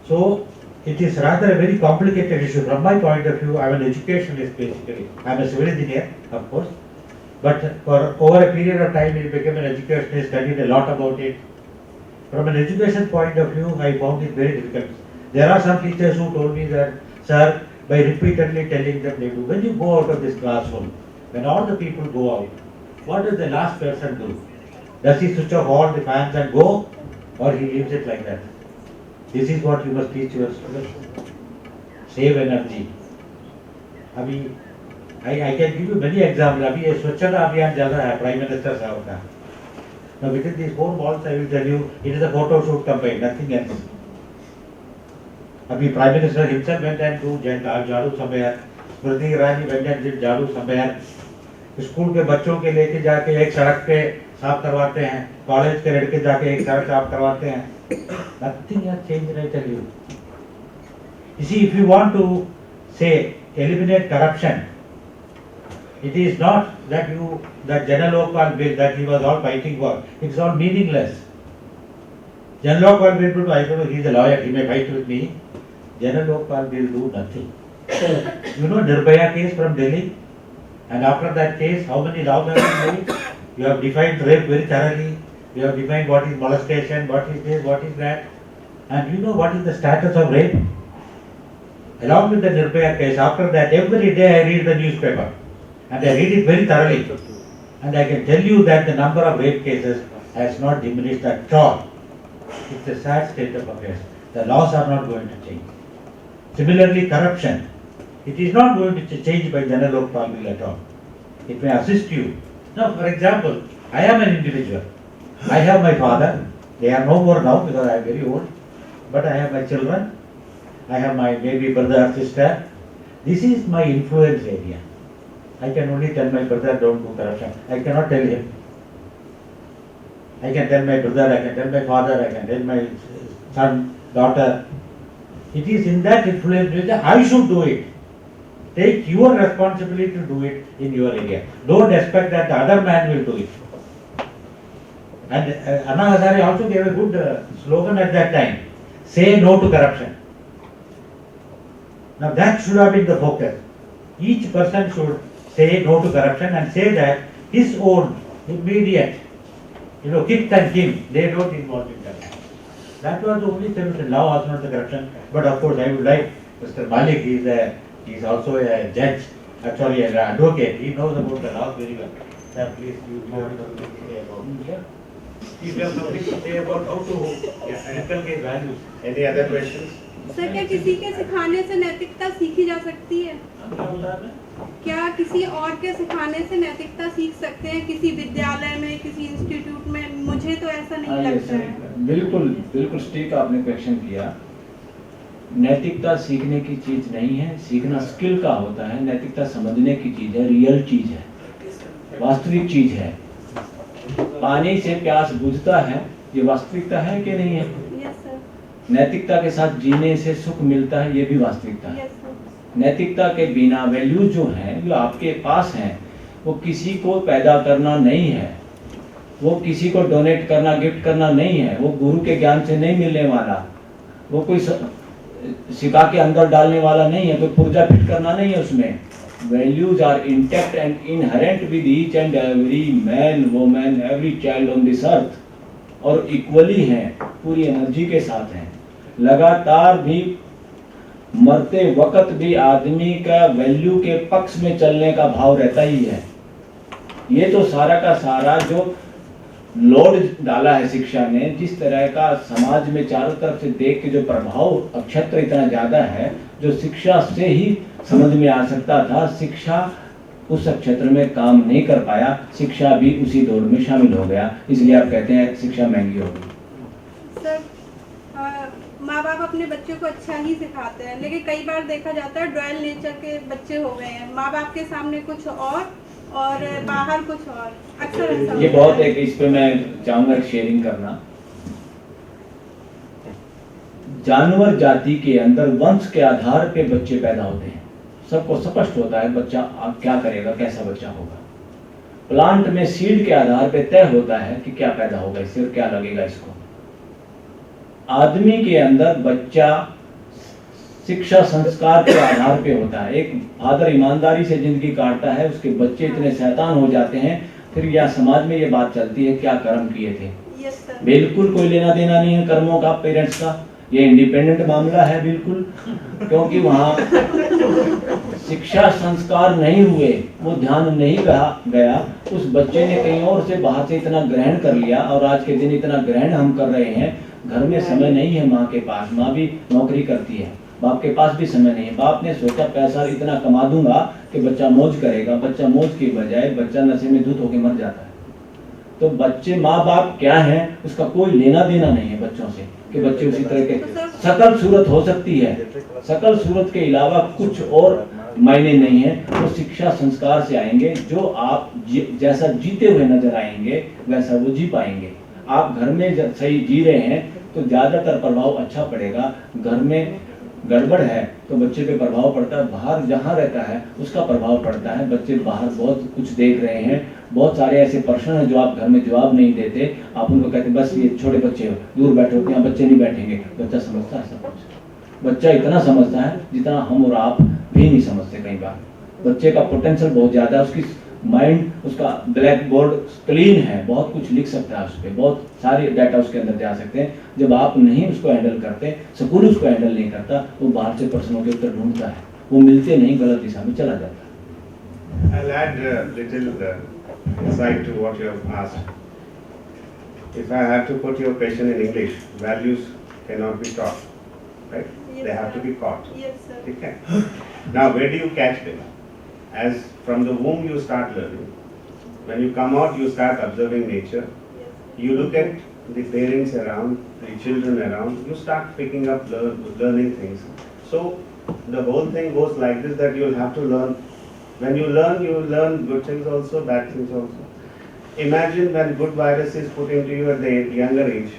So it is rather a very complicated issue. From my point of view, I am an educationalist basically. I am a civil engineer, of course. But for over a period of time, I became an educationalist, studied a lot about it. From an education point of view, I found it very difficult. There are some teachers who told me that, sir, by repeatedly telling them they do, when you go out of this classroom, when all the people go out, what does the last person do? Does he switch off all the fans and go, or he leaves it like that? This is what you must teach your students. Save energy. I can give you many examples. अभी ये स्वच्छता अभियान चल रहा है prime minister साहब का. Now within these 4 walls, I will tell you, it is a photo shoot campaign, nothing else. अभी prime minister himself went and do झाड़ू समय. Smriti Irani went and did झाड़ू समय. स्कूल के बच्चों के लेके जाके एक सड़क पे साफ करवाते हैं, कॉलेज के लड़के जाके एक सड़क साफ करवाते हैं. Nothing has changed, I tell you. You see, if you want to say eliminate corruption, it is not that General Lokpal bill that he was all fighting for. It's all meaningless. General Lokpal bill, I don't know, he is a lawyer, he may fight with me. General Lokpal will do nothing. Nirbhaya case from Delhi, and after that case, how many laws have been made? You have defined rape very thoroughly. You have defined what is molestation, what is this, what is that. And you know what is the status of rape? Along with the Nirbhaya case, after that, every day I read the newspaper. And I read it very thoroughly. And I can tell you that the number of rape cases has not diminished at all. It's a sad state of affairs. The laws are not going to change. Similarly, corruption. It is not going to change by General Lokpal bill at all. It may assist you. Now, for example, I am an individual. I have my father. They are no more now because I am very old. But I have my children. I have my maybe brother or sister. This is my influence area. I can only tell my brother don't do corruption. I cannot tell him. I can tell my brother, I can tell my father, I can tell my son, daughter. It is in that influence area I should do it. Take your responsibility to do it in your area. Don't expect that the other man will do it. And Anna Hazare also gave a good slogan at that time. Say no to corruption. Now that should have been the focus. Each person should say no to corruption and say that his own immediate, kith and kin, they don't involve in corruption. That was the only solution. Law was not the corruption. But of course I would like Mr. Malik, he is also a judge, actually an advocate. He knows about the law very well. Sir, please, you have something to say about it. If you have something to say about how to inculcate values. Any other questions? Sir क्या किसी के सिखाने से नैतिकता सीखी जा सकती है? क्या किसी और के सिखाने से नैतिकता सीख सकते हैं किसी विद्यालय में, किसी इंस्टीट्यूट में? मुझे तो ऐसा नहीं लगता है। बिल्कुल बिल्कुल ठीक आपने क्वेश्चन किया। नैतिकता सीखने की चीज नहीं है, सीखना स्किल का होता है। नैतिकता समझने की चीज है, रियल चीज है, वास्तविक चीज है। पानी से प्यास बुझता है, ये वास्तविकता है कि नहीं है? Yes sir. नैतिकता के साथ जीने से सुख मिलता है, ये भी वास्तविकता है। Yes sir. नैतिकता के बिना वैल्यूज जो हैं, जो आपके पास हैं, वो किसी को पैदा करना नहीं है, वो किसी को डोनेट करना, गिफ्ट करना नहीं है, वो गुरु के ज्ञान से नहीं मिलने वाला, वो कोई सिक्का के अंदर डालने वाला नहीं है, कोई पुर्जा फिट करना नहीं है उसमें। Values are intact and inherent with each and every man, woman, every child on this earth, और इक्वली हैं, पूरी एनर्जी के साथ हैं। लगातार भी मरते वक्त भी आदमी का वैल्यू के पक्ष में चलने का भाव रहता ही है। ये तो सारा का सारा जो लोड डाला है शिक्षा ने, जिस तरह का समाज में चारों तरफ से देख के जो प्रभाव क्षेत्र इतना ज्यादा है, जो शिक्षा से ही समझ में आ सकता था, शिक्षा उस क्षेत्र में काम नहीं कर पाया, शिक्षा भी उसी दौर में शामिल हो गया। इसलिए आप कहते हैं शिक्षा महंगी हो गई। सर, माँ बाप अपने बच्चों को अच्छा ही सिखाते हैं, लेकिन कई बार देखा जाता है डॉयल नेचर के बच्चे हो गए हैं, माँ बाप के सामने कुछ और बाहर कुछ और, अक्सर ऐसा ये बहुत है कि इस पे मैं चाहूंगा शेयरिंग करना। जानवर जाति के अंदर वंश के आधार पे बच्चे पैदा होते हैं, सबको स्पष्ट होता है बच्चा क्या करेगा, कैसा बच्चा होगा। प्लांट में सीड के आधार पे तय होता है कि क्या पैदा होगा इससे और क्या लगेगा इसको। आदमी के अंदर बच्चा शिक्षा संस्कार के आधार पे होता है। एक फादर ईमानदारी से जिंदगी काटता है, उसके बच्चे इतने शैतान हो जाते हैं, फिर यह समाज में ये बात चलती है क्या कर्म किए थे। बिल्कुल कोई लेना देना नहीं है कर्मों का पेरेंट्स का, ये इंडिपेंडेंट मामला है बिल्कुल, क्योंकि वहाँ शिक्षा संस्कार नहीं हुए, वो ध्यान नहीं गया, उस बच्चे ने कहीं और से बाहर से इतना ग्रहण कर लिया, और आज के दिन इतना ग्रहण हम कर रहे हैं। घर में समय नहीं है माँ के पास, माँ भी नौकरी करती है, बाप के पास भी समय नहीं है। बाप ने सोचा पैसा इतना कमा दूंगा कि बच्चा मौज करेगा, बच्चा मौज की बजाय बच्चा नशे में धुत होकर मर जाता है। तो बच्चे माँ बाप क्या है उसका कोई लेना देना नहीं है बच्चों से, कि बच्चे उसी तरह के सकल सूरत हो सकती है, सकल सूरत के अलावा कुछ और मायने नहीं है। वो शिक्षा संस्कार से आएंगे, जो आप जैसा जीते हुए नजर आएंगे वैसा वो जी पाएंगे। आप घर में सही जी रहे हैं तो ज्यादातर प्रभाव अच्छा पड़ेगा, घर में गड़बड़ है तो बच्चे पे प्रभाव पड़ता है, बाहर जहाँ रहता है उसका प्रभाव पड़ता है। बच्चे बाहर बहुत कुछ देख रहे हैं, बहुत सारे ऐसे प्रश्न हैं जो आप घर में जवाब नहीं देते, आप उनको कहते बस ये छोटे बच्चे हो, दूर बैठो, यहाँ बच्चे नहीं बैठेंगे। बच्चा समझता है सब कुछ, बच्चा इतना समझता है जितना हम और आप भी नहीं समझते। कई बार बच्चे का पोटेंशियल बहुत ज्यादा है, उसकी माइंड, उसका ब्लैक बोर्ड क्लीन है, बहुत कुछ लिख सकता है उस पर, बहुत सारे डाटा उसके अंदर जा सकते हैं। जब आप नहीं उसको हैंडल करते, स्कूल उसको हैंडल नहीं करता, वो बाहर से प्रश्नों के उत्तर ढूंढता है, वो मिलते नहीं, गलत दिशा में चला जाता है। I'll add a little insight to what you have asked. If I have to put your question in English, values cannot be taught, right? Yes, They have to be caught. Yes, sir. Okay. Now, where do you catch them? As from the womb you start learning. When you come out, you start observing nature. Yes. You look at the parents around, the children around, you start picking up learning things. So the whole thing goes like this, that you'll have to learn. When you learn good things also, bad things also. Imagine when good virus is put into you at the younger age,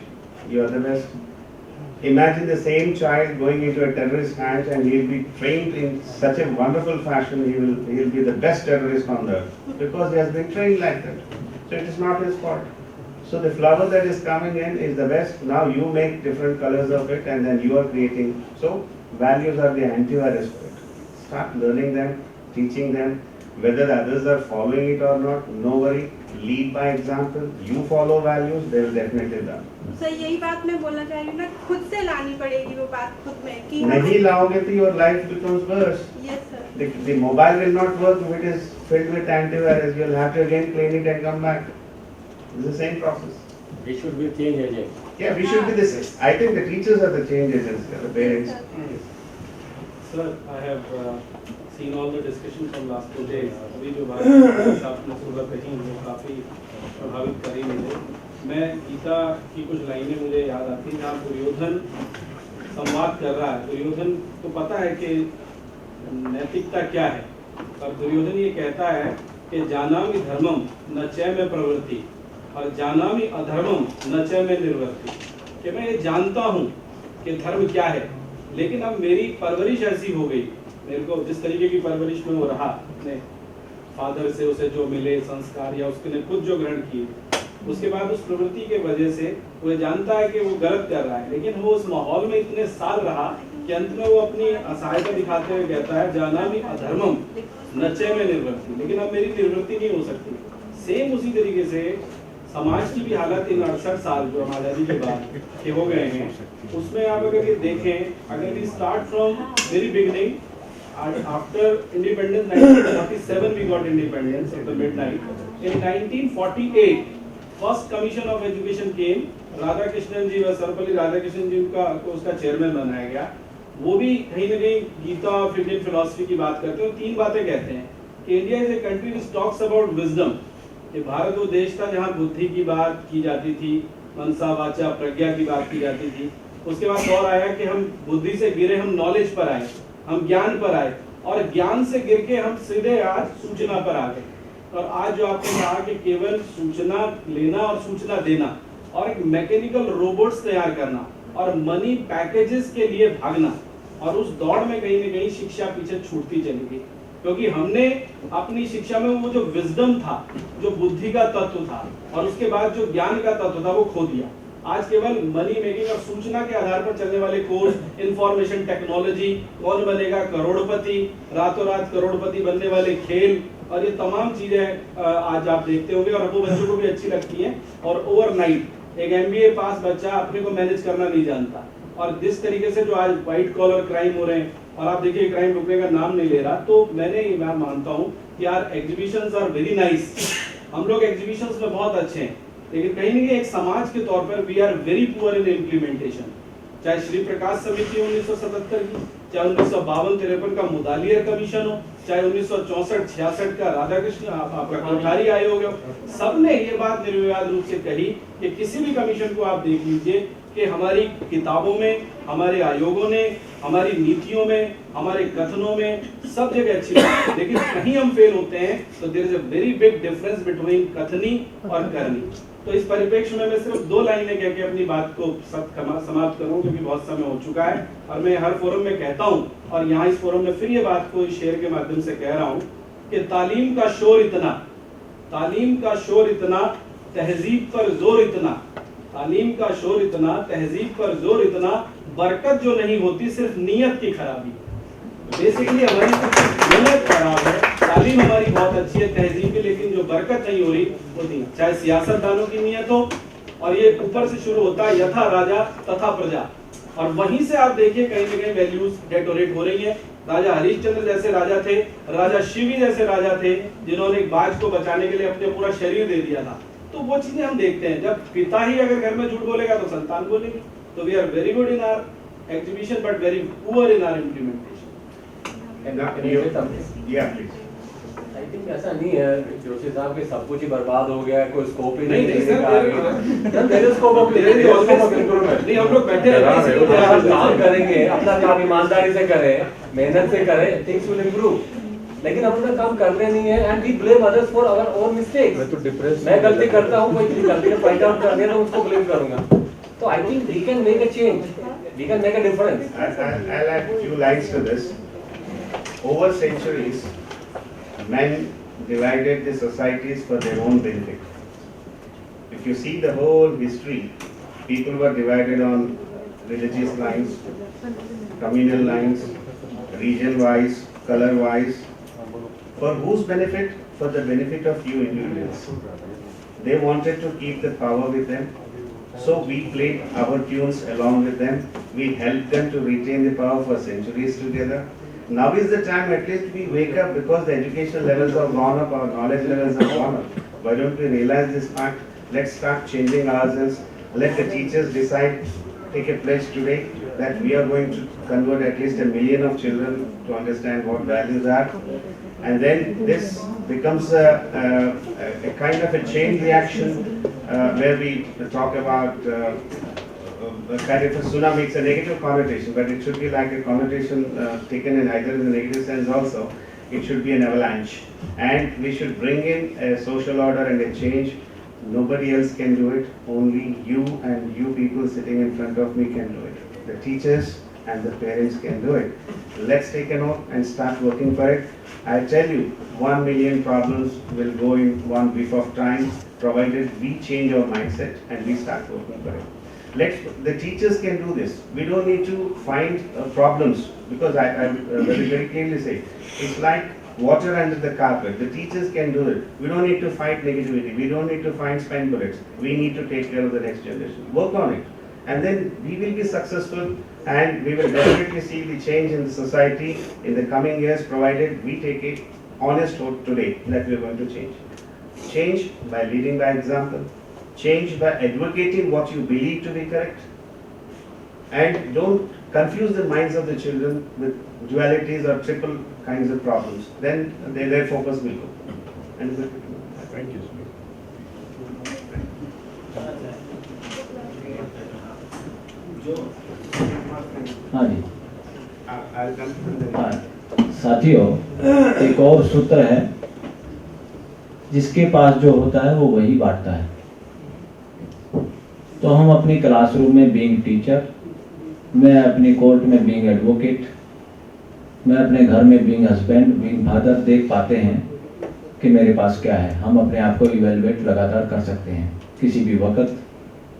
you are the best. Imagine the same child going into a terrorist hands and he will be trained in such a wonderful fashion, he will be the best terrorist on earth because he has been trained like that. So it is not his fault. So the flower that is coming in is the best. Now you make different colors of it and then you are creating. So values are the antivirus for it. Start learning them, teaching them. Whether the others are following it or not, no worry. Lead by example. You follow values, they will definitely learn. Sir यही बात मैं बोलना चाह रही हूँ ना, खुद से लानी पड़ेगी वो बात खुद में कि नहीं लाओगे तो your life becomes worse. Yes sir. The mobile will not work if it is filled with antivirus. You will have to again clean it and come back. It's the same process. We should be change agent. Yeah, we should be the same. I think the teachers are the change agents, the parents. Sir, I have seen all the discussion from last 2 days. अभी जो बात आपने सुबह कही वो काफ़ी प्रभावित करी मुझे. मैं गीता की कुछ लाइनें मुझे याद आती हैं जहाँ दुर्योधन संवाद कर रहा है. दुर्योधन को पता है कि नैतिकता क्या है, और दुर्योधन ये कहता है कि जानामि धर्मम न चै में प्रवृत्ति और जानामि अधर्मम न चै में निर्वृत्ति. कि मैं ये जानता हूँ कि धर्म क्या है, लेकिन अब मेरी परवरिश ऐसी हो गई, मेरे को जिस तरीके की परवरिश में वो रहा, अपने फादर से उसे जो मिले संस्कार या उसने खुद जो ग्रहण किए, उसके बाद उस प्रवृत्ति के वजह से वो जानता है कि वो गलत कर रहा है, लेकिन वो उस माहौल में इतने साल रहा कि अंत में वो अपनी असहायता दिखाते हुए कहता है जानामि अधर्मम न चै में निर्वृत्ति. लेकिन अब मेरी निर्वृत्ति नहीं हो सकती. सेम उसी तरीके से समाज की भी हालत इन 68 साल जो हम आज़ादी के बाद के हो गए हैं, उसमें आप अगर ये देखें, अगर we start from very beginning, after independence 1947 we got independence at the midnight. In 1948 first commission of education came. Radhakrishnan ji व सर्वपल्ली राधाकृष्णन जी को उसका चेयरमैन बनाया गया. वो भी कहीं ना कहीं गीता ऑफ इंडियन फिलॉसफी की बात करते हैं. 3 बातें कहते हैं कि India is a country which talks about wisdom. ये भारत वो देश था जहाँ बुद्धि की बात की जाती थी, मनसा वाचा प्रज्ञा की बात की जाती थी. उसके बाद दौर आया कि हम बुद्धि से गिरे, हम नॉलेज पर आए, हम ज्ञान पर आए, और ज्ञान से गिर के हम सीधे आज सूचना पर आ गए. और आज जो आपने कहा कि केवल सूचना लेना और सूचना देना और एक मैकेनिकल रोबोट्स तैयार करना और मनी पैकेजेस के लिए भागना, और उस दौड़ में कहीं ना कहीं शिक्षा पीछे छूटती चली गई, क्योंकि हमने अपनी शिक्षा में वो जो विजडम था, जो बुद्धि का तत्व था, और उसके बाद जो ज्ञान का तत्व था, वो खो दिया. आज केवल मनी मेकिंग और सूचना के आधार पर चलने वाले कोर्स, इंफॉर्मेशन टेक्नोलॉजी, कौन बनेगा करोड़पति, रातों रात करोड़पति बनने वाले खेल, और ये तमाम चीजें आज आप देखते होंगे और वो बच्चों को भी अच्छी लगती हैं. और ओवरनाइट एक MBA पास बच्चा अपने को मैनेज करना नहीं जानता. और जिस तरीके से जो आज व्हाइट कॉलर क्राइम हो रहे हैं, और आप देखिए क्राइम रुकने का नाम नहीं ले रहा, तो मैं मानता हूँ कि यार एग्जीबिशंस आर वेरी नाइस, हम लोग एग्जीबिशंस में बहुत अच्छे हैं, लेकिन कहीं ना कहीं एक समाज के तौर पर we are very poor in implementation. चाहे श्री प्रकाश समिति 1977 की, चाहे 1952-53 का मुदालियर कमीशन हो, चाहे 1964-66 का राधाकृष्ण आपका कोठारी आयोग हो, सबने ये बात निर्विवाद रूप से कही कि किसी भी कमीशन को आप देख लीजिए कि हमारी किताबों में, हमारे आयोगों ने, हमारी नीतियों में, हमारे कथनों में सब जगह अच्छी बात है, लेकिन कहीं हम फेल होते हैं. तो there is a very big difference between कथनी और करनी. तो इस परिप्रेक्ष्य में मैं सिर्फ 2 लाइनें कह के अपनी बात को समाप्त करूं, क्योंकि बहुत समय हो चुका है. और मैं हर फोरम में कहता हूं, और यहाँ इस फोरम में फिर ये बात को शेयर के माध्यम से कह रहा हूं कि तालीम का शोर इतना, तहजीब पर जोर इतना, तालीम का शोर इतना, तहजीब पर जोर इतना, बरकत जो नहीं होती सिर्फ नीयत की खराबी. बेसिकली हमारी नीयत खराब है. तालीम हमारी बहुत अच्छी है, तहजीब की, लेकिन जो बरकत नहीं हो रही वो नहीं. चाहे सियासतदानों की नीयत हो, और ये ऊपर से शुरू होता है यथा राजा तथा प्रजा, और वहीं से आप देखिए कहीं ना कहीं वैल्यूज डेटोरेट हो रही है. राजा हरिश्चंद्र जैसे राजा थे, राजा शिवी जैसे राजा थे, जिन्होंने एक बाज को बचाने के लिए अपने पूरा शरीर दे दिया था. तो वो चीजें हम देखते हैं. जब पिता ही अगर घर में झूठ बोलेगा तो संतान बोलेगी. तो we are very good in our exhibition but very poor in our implementation. Yeah, please. Think ऐसा नहीं है जोशी साहब कि सब कुछ ही बर्बाद हो गया है, कोई स्कोप ही नहीं, नहीं सर, है। There is scope of improvement. नहीं, हम लोग बैठे रहते हैं, अगर हम काम करेंगे, अपना काम ईमानदारी से करें, मेहनत से करें, थिंग्स विल इम्प्रूव। लेकिन हम अपना काम करते नहीं है and we blame others for our own mistakes. मैं गलती करता हूँ, कोई गलती पॉइंट आउट कर दिया तो उसको ब्लेम करूंगा। तो I think we can make a change, we can make a difference. I'll add few lines to this. Over centuries, men divided the societies for their own benefit. If you see the whole history, people were divided on religious lines, communal lines, region-wise, color-wise. For whose benefit? For the benefit of few individuals. They wanted to keep the power with them. So we played our tunes along with them. We helped them to retain the power for centuries together. Now is the time at least we wake up, because the education levels have gone up, our knowledge levels have gone up. Why don't we realize this fact? Let's start changing ourselves. Let the teachers decide, take a pledge today that we are going to convert at least 1 million of children to understand what values are. And then this becomes a kind of a chain reaction where we talk about kind of a tsunami. It's a negative connotation, but it should be like a connotation taken in either in the negative sense also. It should be an avalanche, and we should bring in a social order and a change. Nobody else can do it. Only you and you people sitting in front of me can do it. The teachers and the parents can do it. Let's take a note and start working for it. I tell you, 1 million problems will go in one whiff of time, provided we change our mindset and we start working for it. The teachers can do this. We don't need to find problems, because I very clearly say, it's like water under the carpet. The teachers can do it. We don't need to fight negativity. We don't need to find spend bullets. We need to take care of the next generation. Work on it. And then we will be successful, and we will definitely see the change in the society in the coming years, provided we take a honest vote today that we are going to change. Change by leading by example. Change by advocating what you believe to be correct. And don't confuse the minds of the children with dualities or triple kinds of problems. Then their focus will go. And Thank you. हाँ जी। I'll come to the हाँ, साथियों, एक और सूत्र है, जिसके पास जो होता है वो वही बांटता है। तो हम अपनी क्लासरूम में बीइंग टीचर, मैं अपनी कोर्ट में बीइंग एडवोकेट, मैं अपने घर में बीइंग हस्बैंड, बीइंग फादर देख पाते हैं कि मेरे पास क्या है। हम अपने आप को इवेलुएट लगातार कर सकते हैं, किसी भी वक्त,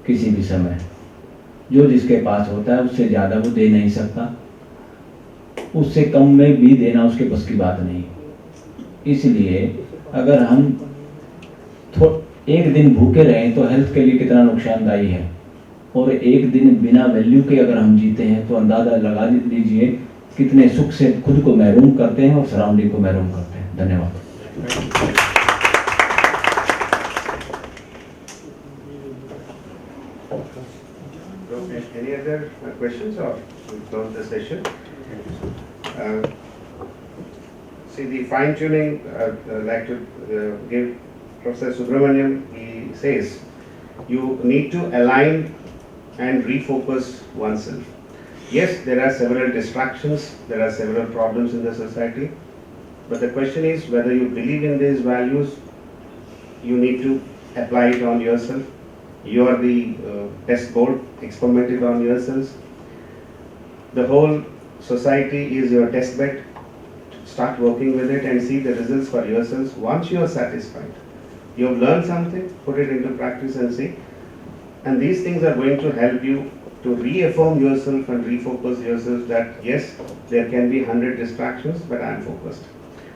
किसी भी समय। जो जिसके पास होता है उससे ज़्यादा वो दे नहीं सकता, उससे कम में भी देना उसके बस की बात नहीं। इसलिए अगर हम एक दिन भूखे रहें तो हेल्थ के लिए कितना नुकसानदायी है, और एक दिन बिना वैल्यू के अगर हम जीते हैं तो अंदाज़ा लगा लीजिए कितने सुख से खुद को महरूम करते हैं और सराउंडिंग को महरूम करते हैं। धन्यवाद। Any other questions, or we close the session? See, the fine tuning, I'd like to give Professor Subramaniam. He says you need to align and refocus oneself. Yes, there are several distractions, there are several problems in the society, but the question is whether you believe in these values. You need to apply it on yourself. You are the test board. Experiment it on yourselves. The whole society is your test bed. Start working with it and see the results for yourselves. Once you are satisfied, you have learned something, put it into practice and see. And these things are going to help you to reaffirm yourself and refocus yourself that yes, there can be 100 distractions, but I am focused.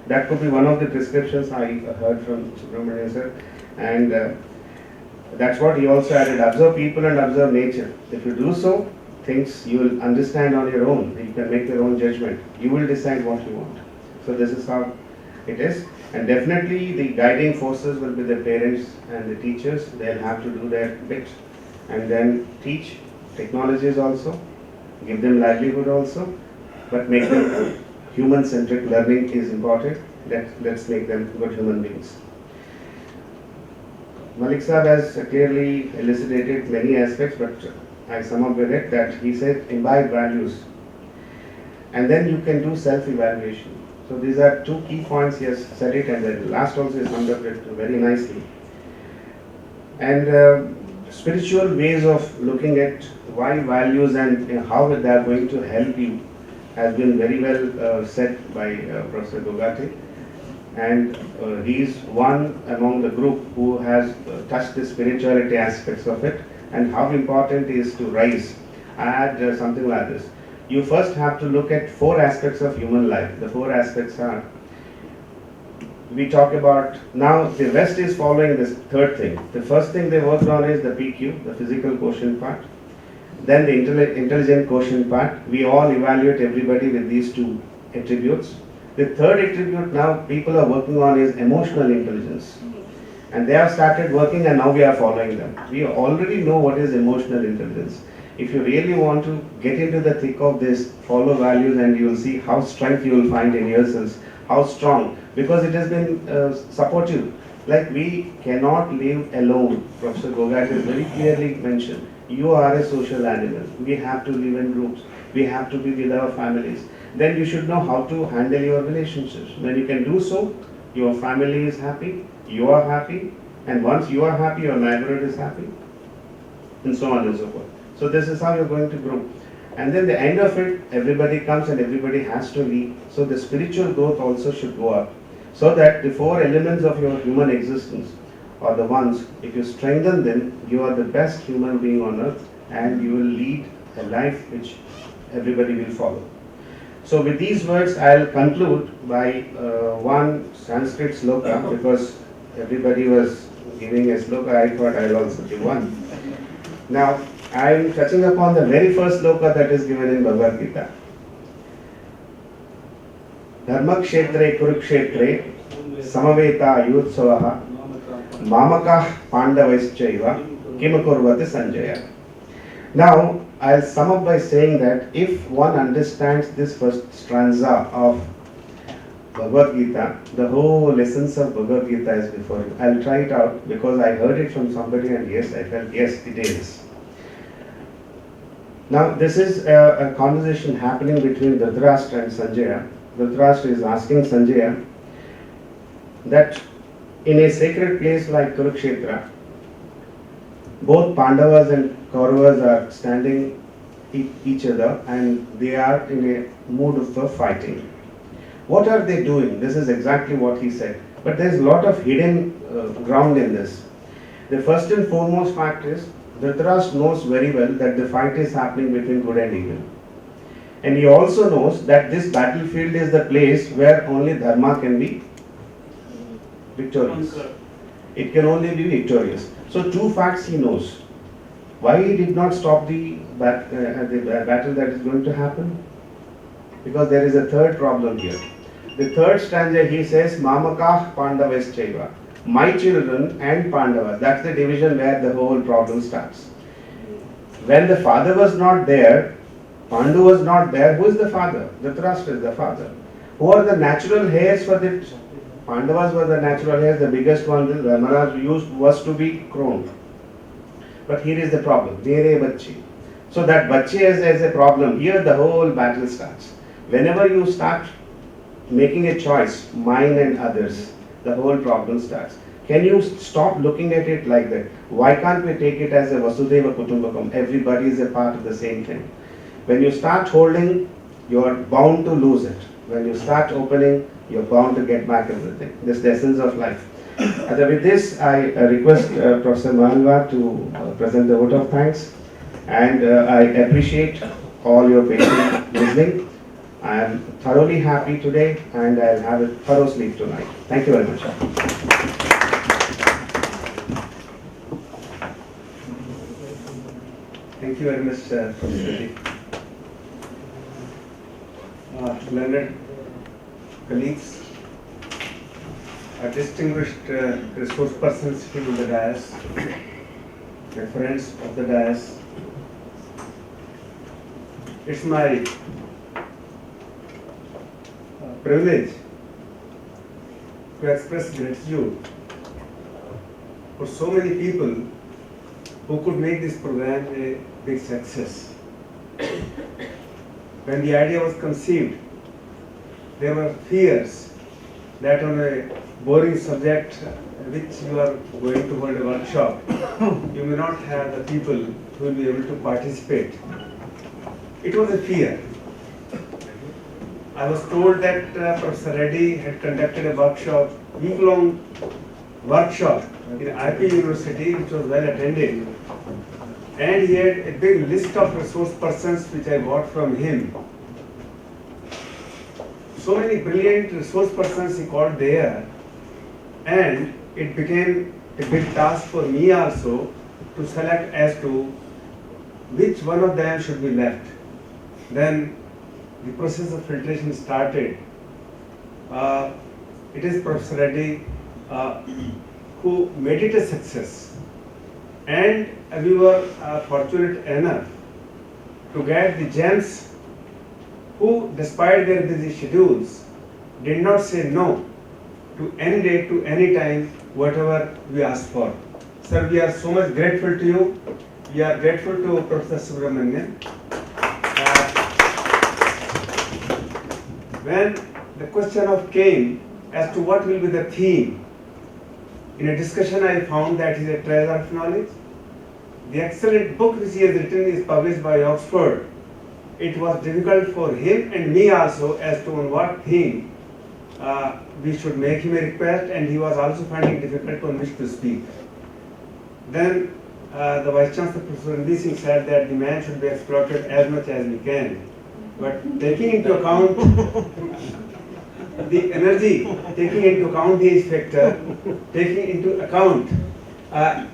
That could be one of the prescriptions I heard from Subramanian sir. And that's what he also added, observe people and observe nature. If you do so, things you will understand on your own. You can make your own judgment. You will decide what you want. So this is how it is. And definitely the guiding forces will be the parents and the teachers. They'll have to do their bit. And then teach technologies also, give them livelihood also, but make them human-centric learning is important. let's make them good human beings. Malik Saab has clearly elucidated many aspects, but I sum up with it that he said imbibe values, and then you can do self-evaluation. So these are two key points. He has said it, and the last also he summed up it very nicely. And spiritual ways of looking at why values and how they are going to help you has been very well said by Professor Gogate. And he is one among the group who has touched the spirituality aspects of it and how important it is to rise. I had something like this. You first have to look at 4 aspects of human life. The 4 aspects are, we talk about, now the West is following this third thing. The first thing they worked on is the PQ, the physical quotient part. Then the intelligent quotient part. We all evaluate everybody with these 2 attributes. The third attribute now people are working on is emotional intelligence. And they have started working and now we are following them. We already know what is emotional intelligence. If you really want to get into the thick of this, follow values and you will see how strength you will find in yourselves, how strong, because it has been supportive. Like we cannot live alone. Professor Gogate has very clearly mentioned, you are a social animal. We have to live in groups. We have to be with our families. Then you should know how to handle your relationships. When you can do so, your family is happy, you are happy, and once you are happy, your neighborhood is happy, and so on and so forth. So this is how you're going to grow. And then the end of it, everybody comes and everybody has to leave. So the spiritual growth also should go up. So that the 4 elements of your human existence are the ones, if you strengthen them, you are the best human being on earth and you will lead a life which everybody will follow. So with these words, I'll conclude by one Sanskrit sloka, because everybody was giving a sloka, I thought I'll also give one. Now, I'm touching upon the very first sloka that is given in Bhagavad Gita. Dharmakshetre Kurukshetre Samaveta Yutsavaha Mamakah Pandavaschaiva Kimakurvati Sanjaya. Now, I'll sum up by saying that if one understands this first stanza of Bhagavad Gita, the whole essence of Bhagavad Gita is before you. I'll try it out because I heard it from somebody and yes, I felt yes, it is. Now, this is a conversation happening between Dhritarashtra and Sanjaya. Dhritarashtra is asking Sanjaya that in a sacred place like Kurukshetra, both Pandavas and Kauravas are standing each other and they are in a mood of fighting. What are they doing? This is exactly what he said. But there is a lot of hidden ground in this. The first and foremost fact is Dhritarashtra knows very well that the fight is happening between good and evil. And he also knows that this battlefield is the place where only Dharma can be victorious. It can only be victorious. So 2 facts he knows. Why he did not stop the battle that is going to happen? Because there is a third problem here. The third stanza he says, Mamakah Pandavaschaiva. My children and Pandavas. That's the division where the whole problem starts. When the father was not there, Pandu was not there, who is the father? Dhritarashtra is the father. Who are the natural heirs for the Pandavas were the natural heirs, the biggest one Dharmaraj used was to be crowned. But here is the problem, Mere Bachchi. So that Bachchi is a problem. Here the whole battle starts. Whenever you start making a choice, mine and others, the whole problem starts. Can you stop looking at it like that? Why can't we take it as a Vasudhaiva Kutumbakam? Everybody is a part of the same thing. When you start holding, you are bound to lose it. When you start opening, you're bound to get back everything. This is the essence of life. And with this, I request Professor Mahalwa to present the vote of thanks. And I appreciate all your patient listening. I am thoroughly happy today and I'll have a thorough sleep tonight. Thank you very much. Thank you very much, Professor. Learned colleagues, distinguished resource persons sitting on the dais, my friends of the dais. It's my privilege to express gratitude for so many people who could make this program a big success. When the idea was conceived, there were fears that on a boring subject which you are going to hold a workshop, you may not have the people who will be able to participate. It was a fear. I was told that Professor Reddy had conducted a workshop, week-long workshop in IP University, which was well attended. And he had a big list of resource persons which I bought from him. So many brilliant resource persons he called there, and it became a big task for me also to select as to which one of them should be left. Then the process of filtration started. It is Professor Reddy who made it a success, and we were fortunate enough to get the gems who, despite their busy schedules, did not say no to any date, to any time, whatever we asked for. Sir, we are so much grateful to you. We are grateful to Professor Subramanian. When the question of came as to what will be the theme, in a discussion I found that is a treasure of knowledge. The excellent book which he has written is published by Oxford. It was difficult for him and me also as to on what theme we should make him a request, and he was also finding difficult on which to speak. Then the Vice Chancellor, Professor Ranveer Singh, said that the man should be exploited as much as we can. But taking into account the energy, taking into account the age factor, taking into account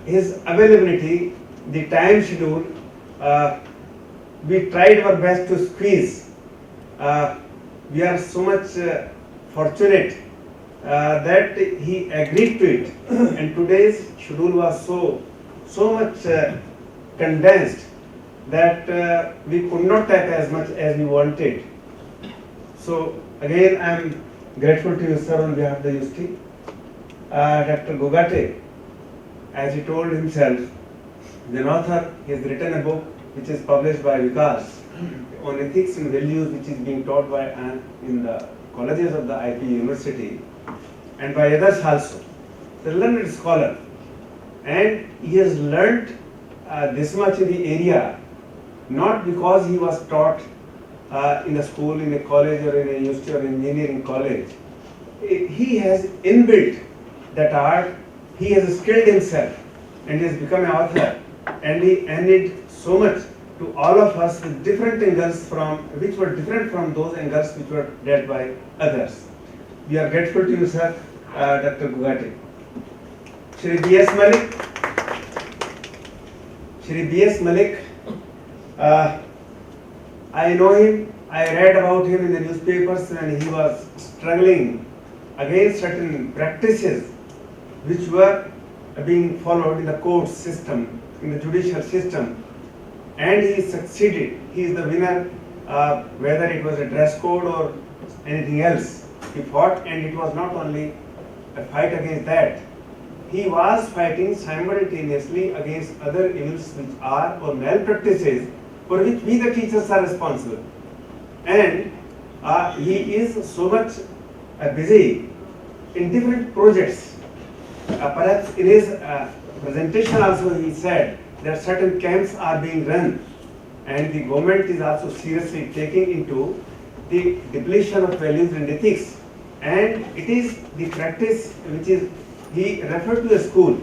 his availability, the time schedule, we tried our best to squeeze. We are so much fortunate that he agreed to it, and today's schedule was so much condensed that we could not type as much as we wanted. So again, I am grateful to you, sir, on behalf of the UST. Dr. Gogate, as he told himself, is an author. He has written a book which is published by Vikas on ethics and values, which is being taught by in the colleges of the IP University and by others also. The learned scholar, and he has learnt this much in the area not because he was taught in a school, in a college, or in a university or engineering college. He has inbuilt that art. He has skilled himself and he has become an author, and he ended so much to all of us with different angles which were different from those angles which were dealt by others. We are grateful to you, sir, Dr. Gogate. Shri B.S. Malik. Shri B.S. Malik, I know him. I read about him in the newspapers when he was struggling against certain practices which were being followed in the court system, in the judicial system, and he succeeded. He is the winner, whether it was a dress code or anything else. He fought, and it was not only a fight against that. He was fighting simultaneously against other evils which are or malpractices for which we the teachers are responsible. And he is so much busy in different projects. Perhaps in his presentation also he said that certain camps are being run, and the government is also seriously taking into the depletion of values and ethics. And it is the practice which is, he referred to a school.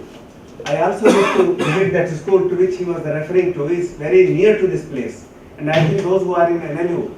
I also used to visit that school to which he was referring to, is very near to this place. And I think those who are in NLU,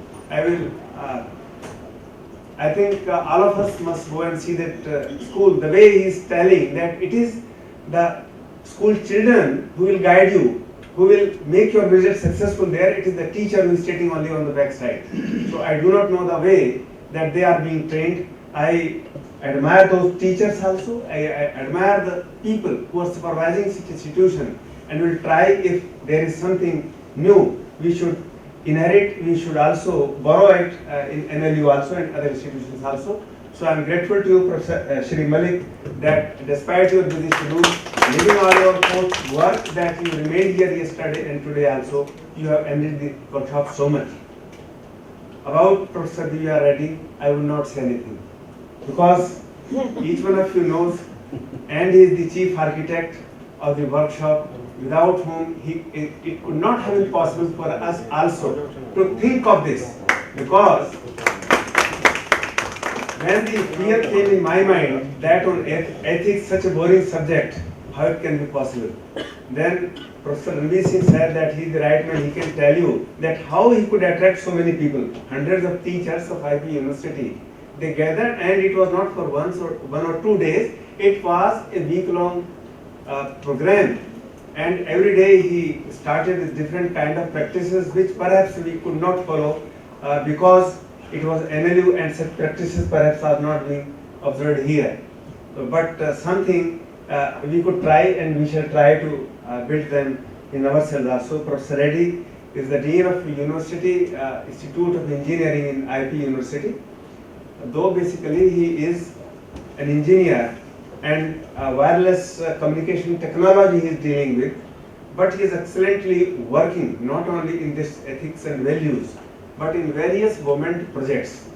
I think all of us must go and see that school. The way he is telling that it is the school children who will guide you, who will make your visit successful there. It is the teacher who is sitting only on the back side. So I do not know the way that they are being trained. I admire those teachers also. I admire the people who are supervising such institution, and will try, if there is something new we should inherit, we should also borrow it in NLU also and other institutions also. So I'm grateful to you, Professor Shri Malik, that despite your busy schedule, leaving all your work, that you remained here yesterday and today also, you have ended the workshop so much. About Professor Divya Reddy, I will not say anything, because each one of you knows, and he is the chief architect of the workshop, without whom it could not have been possible for us also to think of this, because when the fear came in my mind that on ethics, such a boring subject, how it can be possible, then Professor Ranveer Singh said that he is the right man, he can tell you that how he could attract so many people, hundreds of teachers of IP University. They gathered, and it was not for one or 2 days, it was a week-long program, and every day he started with different kind of practices which perhaps we could not follow because it was NLU and such practices perhaps are not being observed here. But something we could try, and we shall try to build them in ourselves also. Professor Reddy is the Dean of University Institute of Engineering in IP University. Though basically he is an engineer and wireless communication technology he is dealing with, but he is excellently working not only in this ethics and values, but in various government projects.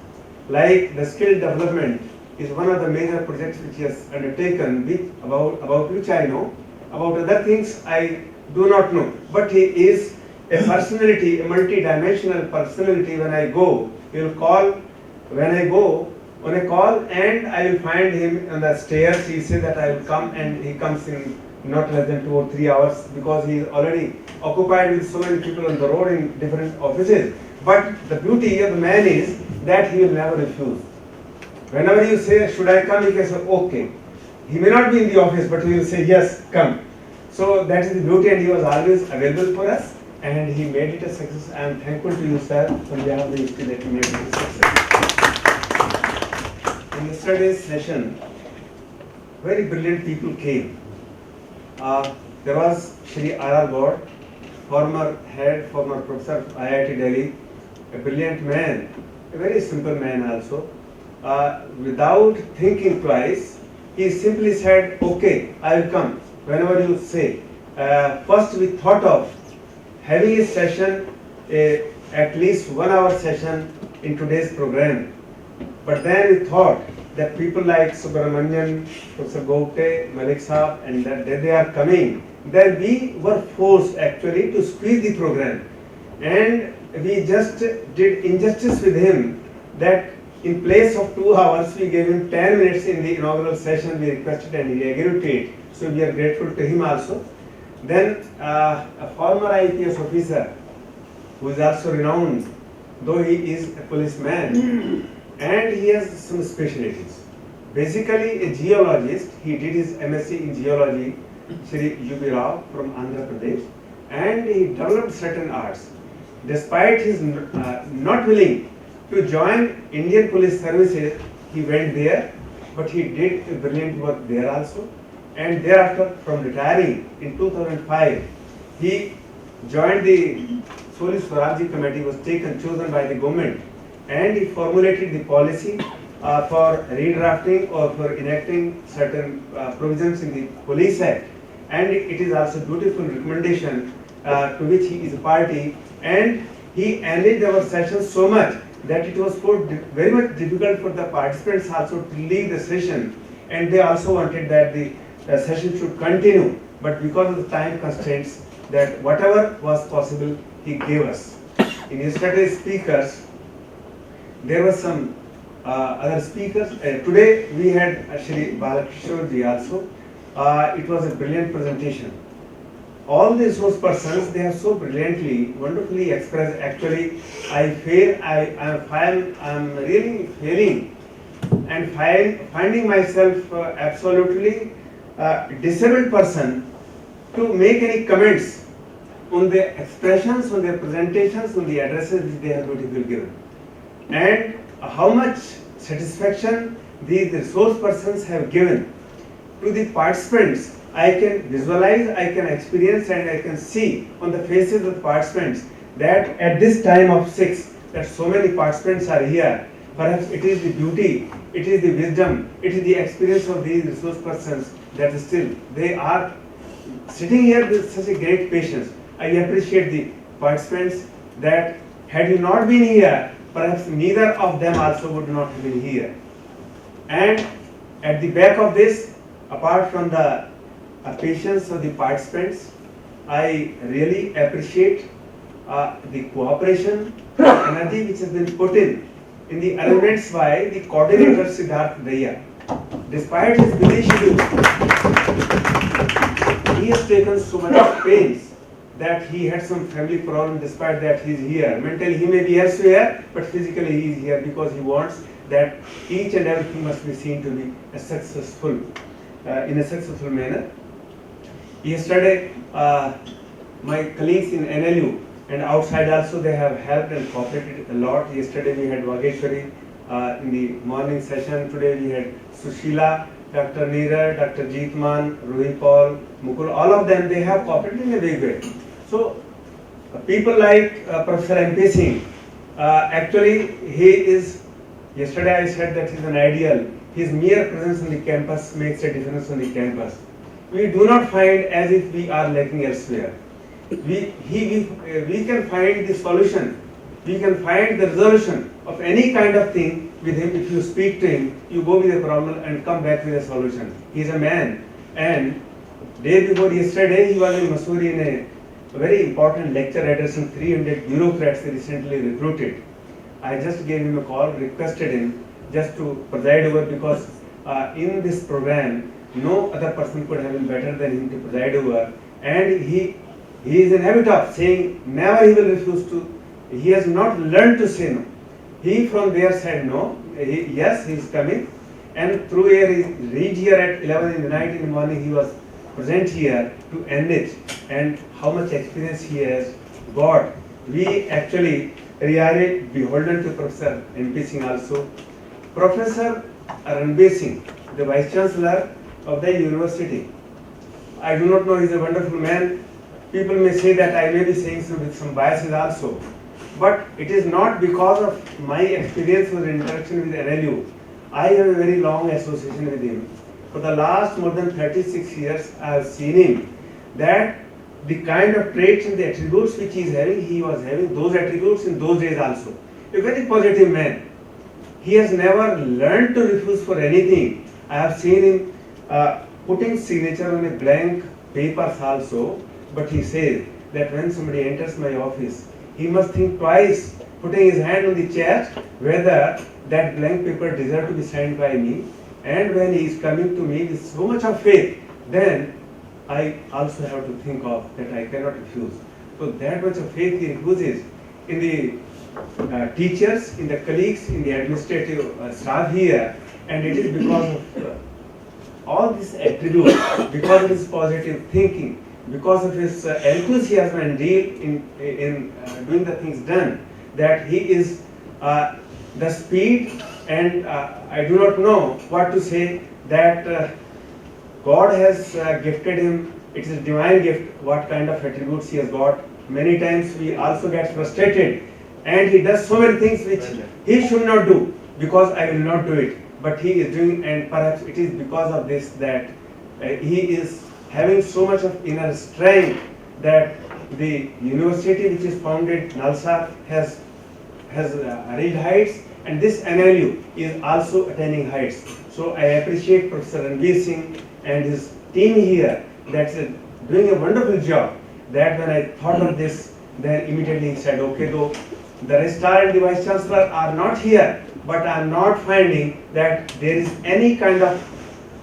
Like the skill development is one of the major projects which he has undertaken, about which I know. About other things I do not know, but he is a personality, a multi-dimensional personality. When I go, he will call. When I go on a call, and I will find him on the stairs, he says that I will come, and he comes in not less than 2 or 3 hours, because he is already occupied with so many people on the road in different offices. But the beauty of the man is that he will never refuse. Whenever you say, should I come, he can say, okay. He may not be in the office, but he will say, yes, come. So that is the beauty, and he was always available for us, and he made it a success. I am thankful to you, sir, on behalf of the history that you made it a success. In yesterday's session, very brilliant people came. There was Shri R.R. Gaud, former professor of IIT Delhi, a brilliant man, a very simple man also. Without thinking twice, he simply said, okay, I will come whenever you say. First we thought of having a session, at least 1 hour session in today's program. But then we thought that people like Subramanian, Professor Gopte, Malik Saab, and that they are coming. Then we were forced actually to squeeze the program. And we just did injustice with him that in place of 2 hours, we gave him 10 minutes in the inaugural session. We requested and he agreed to it. So we are grateful to him also. Then a former IPS officer who is also renowned, though he is a policeman, and he has some specialties. Basically a geologist, he did his MSc in geology, Shri U.B. Rao from Andhra Pradesh, and he developed certain arts. Despite his not willing to join Indian police services, he went there, but he did a brilliant work there also. And thereafter, from retiring in 2005, he joined the Soli Swarajji Committee, was chosen by the government, and he formulated the policy for redrafting or for enacting certain provisions in the Police Act. And it is also a beautiful recommendation to which he is a party, and he enriched our session so much that it was very much difficult for the participants also to leave the session, and they also wanted that the session should continue, but because of the time constraints, that whatever was possible he gave us. In yesterday's speakers, there were some other speakers. Today we had Shri Balakishore ji also. It was a brilliant presentation. All the resource persons, they have so brilliantly, wonderfully expressed. Actually, I am really failing and finding myself absolutely disabled person to make any comments on the expressions, on their presentations, on the addresses which they have beautifully given, and how much satisfaction these resource persons have given to the participants. I can visualize, I can experience, and I can see on the faces of the participants that at this time of 6, that so many participants are here, Perhaps it is the beauty, it is the wisdom, it is the experience of these resource persons that still they are sitting here with such a great patience. I appreciate the participants that had you not been here, perhaps neither of them also would not have been here. And at the back of this, apart from the patience of the participants, I really appreciate the cooperation, the energy which has been put in the elements by the coordinator Siddharth Daya. Despite his busy schedule, he has taken so much of pains that he had some family problem. Despite that, he is here. Mentally he may be elsewhere, but physically he is here because he wants that each and everything must be seen to be a successful, in a successful manner. Yesterday, my colleagues in NLU and outside also, they have helped and cooperated a lot. Yesterday we had Vageshwari in the morning session. Today we had Sushila, Dr. Neeraj, Dr. Jeetman, Ruhi Paul, Mukul, all of them, they have cooperated in a big way. So people like Professor MP Singh, actually he is, yesterday I said that he is an ideal. His mere presence on the campus makes a difference on the campus. We do not find as if we are lacking elsewhere. We can find the solution, we can find the resolution of any kind of thing with him. If you speak to him, you go with a problem and come back with a solution. He is a man. And day before yesterday, he was in Missouri in a very important lecture addressing 300 bureaucrats recently recruited. I just gave him a call, requested him just to preside over, because in this program, no other person could have been better than him to preside over. And he is in habit of saying never he will refuse to, he has not learned to say no. He from there said no, yes, he is coming. And through here, he reached here at 11 in the night, in the morning he was present here to enrich, and how much experience he has got. We actually are beholden to Professor MP Singh also. Professor Ranbir Singh, the Vice Chancellor of the university. I do not know, he is a wonderful man. People may say that I may be saying so with some biases also. But it is not because of my experience or interaction with NLU. I have a very long association with him. For the last more than 36 years, I have seen him that the kind of traits and the attributes which he was having those attributes in those days also. A very positive man. He has never learned to refuse for anything. I have seen him putting signature on a blank papers also, but he says that when somebody enters my office, he must think twice, putting his hand on the chest, whether that blank paper deserves to be signed by me. And when he is coming to me with so much of faith, then I also have to think of that I cannot refuse. So that much of faith he refuses in the teachers, in the colleagues, in the administrative staff here, and it is because of all these attributes, because of his positive thinking, because of his enthusiasm and zeal in doing the things done, that he is the speed, and I do not know what to say, that God has gifted him. It is a divine gift, what kind of attributes he has got. Many times we also get frustrated, and he does so many things which he should not do, because I will not do it. But he is doing, and perhaps it is because of this that he is having so much of inner strength that the university which is founded, NALSA, has reached heights, and this NLU is also attaining heights. So I appreciate Professor Ranbir Singh and his team here that's doing a wonderful job. That when I thought of this, then immediately he said, okay, though the registrar and the vice chancellor are not here, but I am not finding that there is any kind of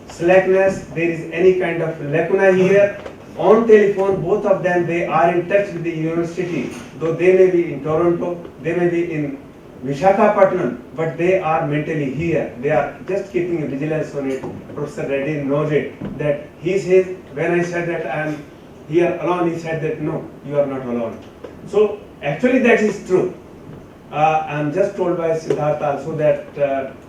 slackness, there is any kind of lacuna here. On telephone, both of them, they are in touch with the university, though they may be in Toronto, they may be in Visakhapatnam, but they are mentally here. They are just keeping a vigilance on it. Professor Reddy knows it, that he says, when I said that I am here alone, he said that no, you are not alone. So actually that is true. I am just told by Siddharth also that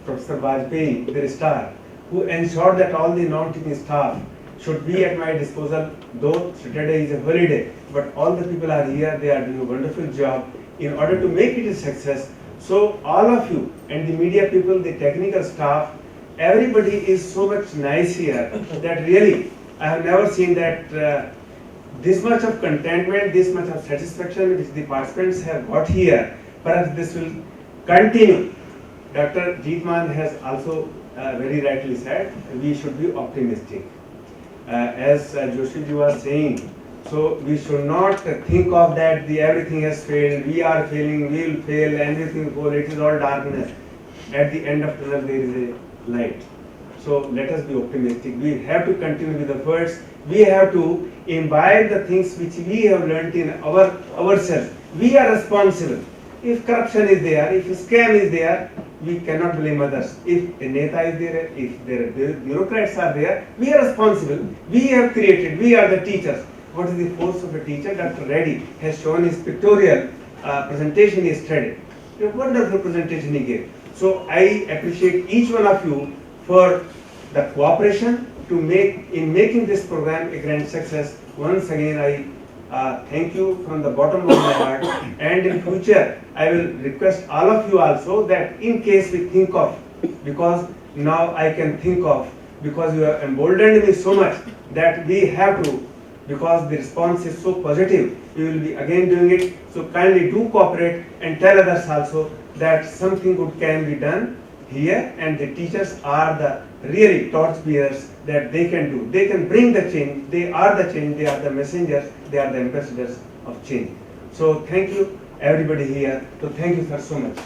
Professor Vajpayee, the registrar, who ensured that all the non-teaching staff should be at my disposal, though Saturday is a holiday, but all the people are here, they are doing a wonderful job in order to make it a success. So all of you and the media people, the technical staff, everybody is so much nice here that really I have never seen that this much of contentment, this much of satisfaction which the participants have got here. Perhaps this will continue. Dr. Jeetman has also very rightly said, we should be optimistic. As Joshi ji was saying, so we should not think of that everything has failed, we are failing, we will fail, everything will, it is all darkness. At the end of tunnel there is a light. So let us be optimistic. We have to continue with the efforts. We have to imbibe the things which we have learnt in ourselves. We are responsible. If corruption is there, if scam is there, we cannot blame others. If a neta is there, if there are bureaucrats are there, we are responsible. We have created, we are the teachers. What is the force of a teacher? Dr. Reddy has shown his pictorial presentation yesterday. A wonderful presentation he gave. So I appreciate each one of you for the cooperation in making this program a grand success. Once again, I thank you from the bottom of my heart. And in future, I will request all of you also that in case we think of, because now I can think of, because you have emboldened me so much that we have to, because the response is so positive, we will be again doing it. So kindly do cooperate and tell others also that something good can be done here, and the teachers are the really torchbearers that they can do. They can bring the change. They are the change. They are the messengers. They are the ambassadors of change. So thank you everybody here. So thank you, sir, so much.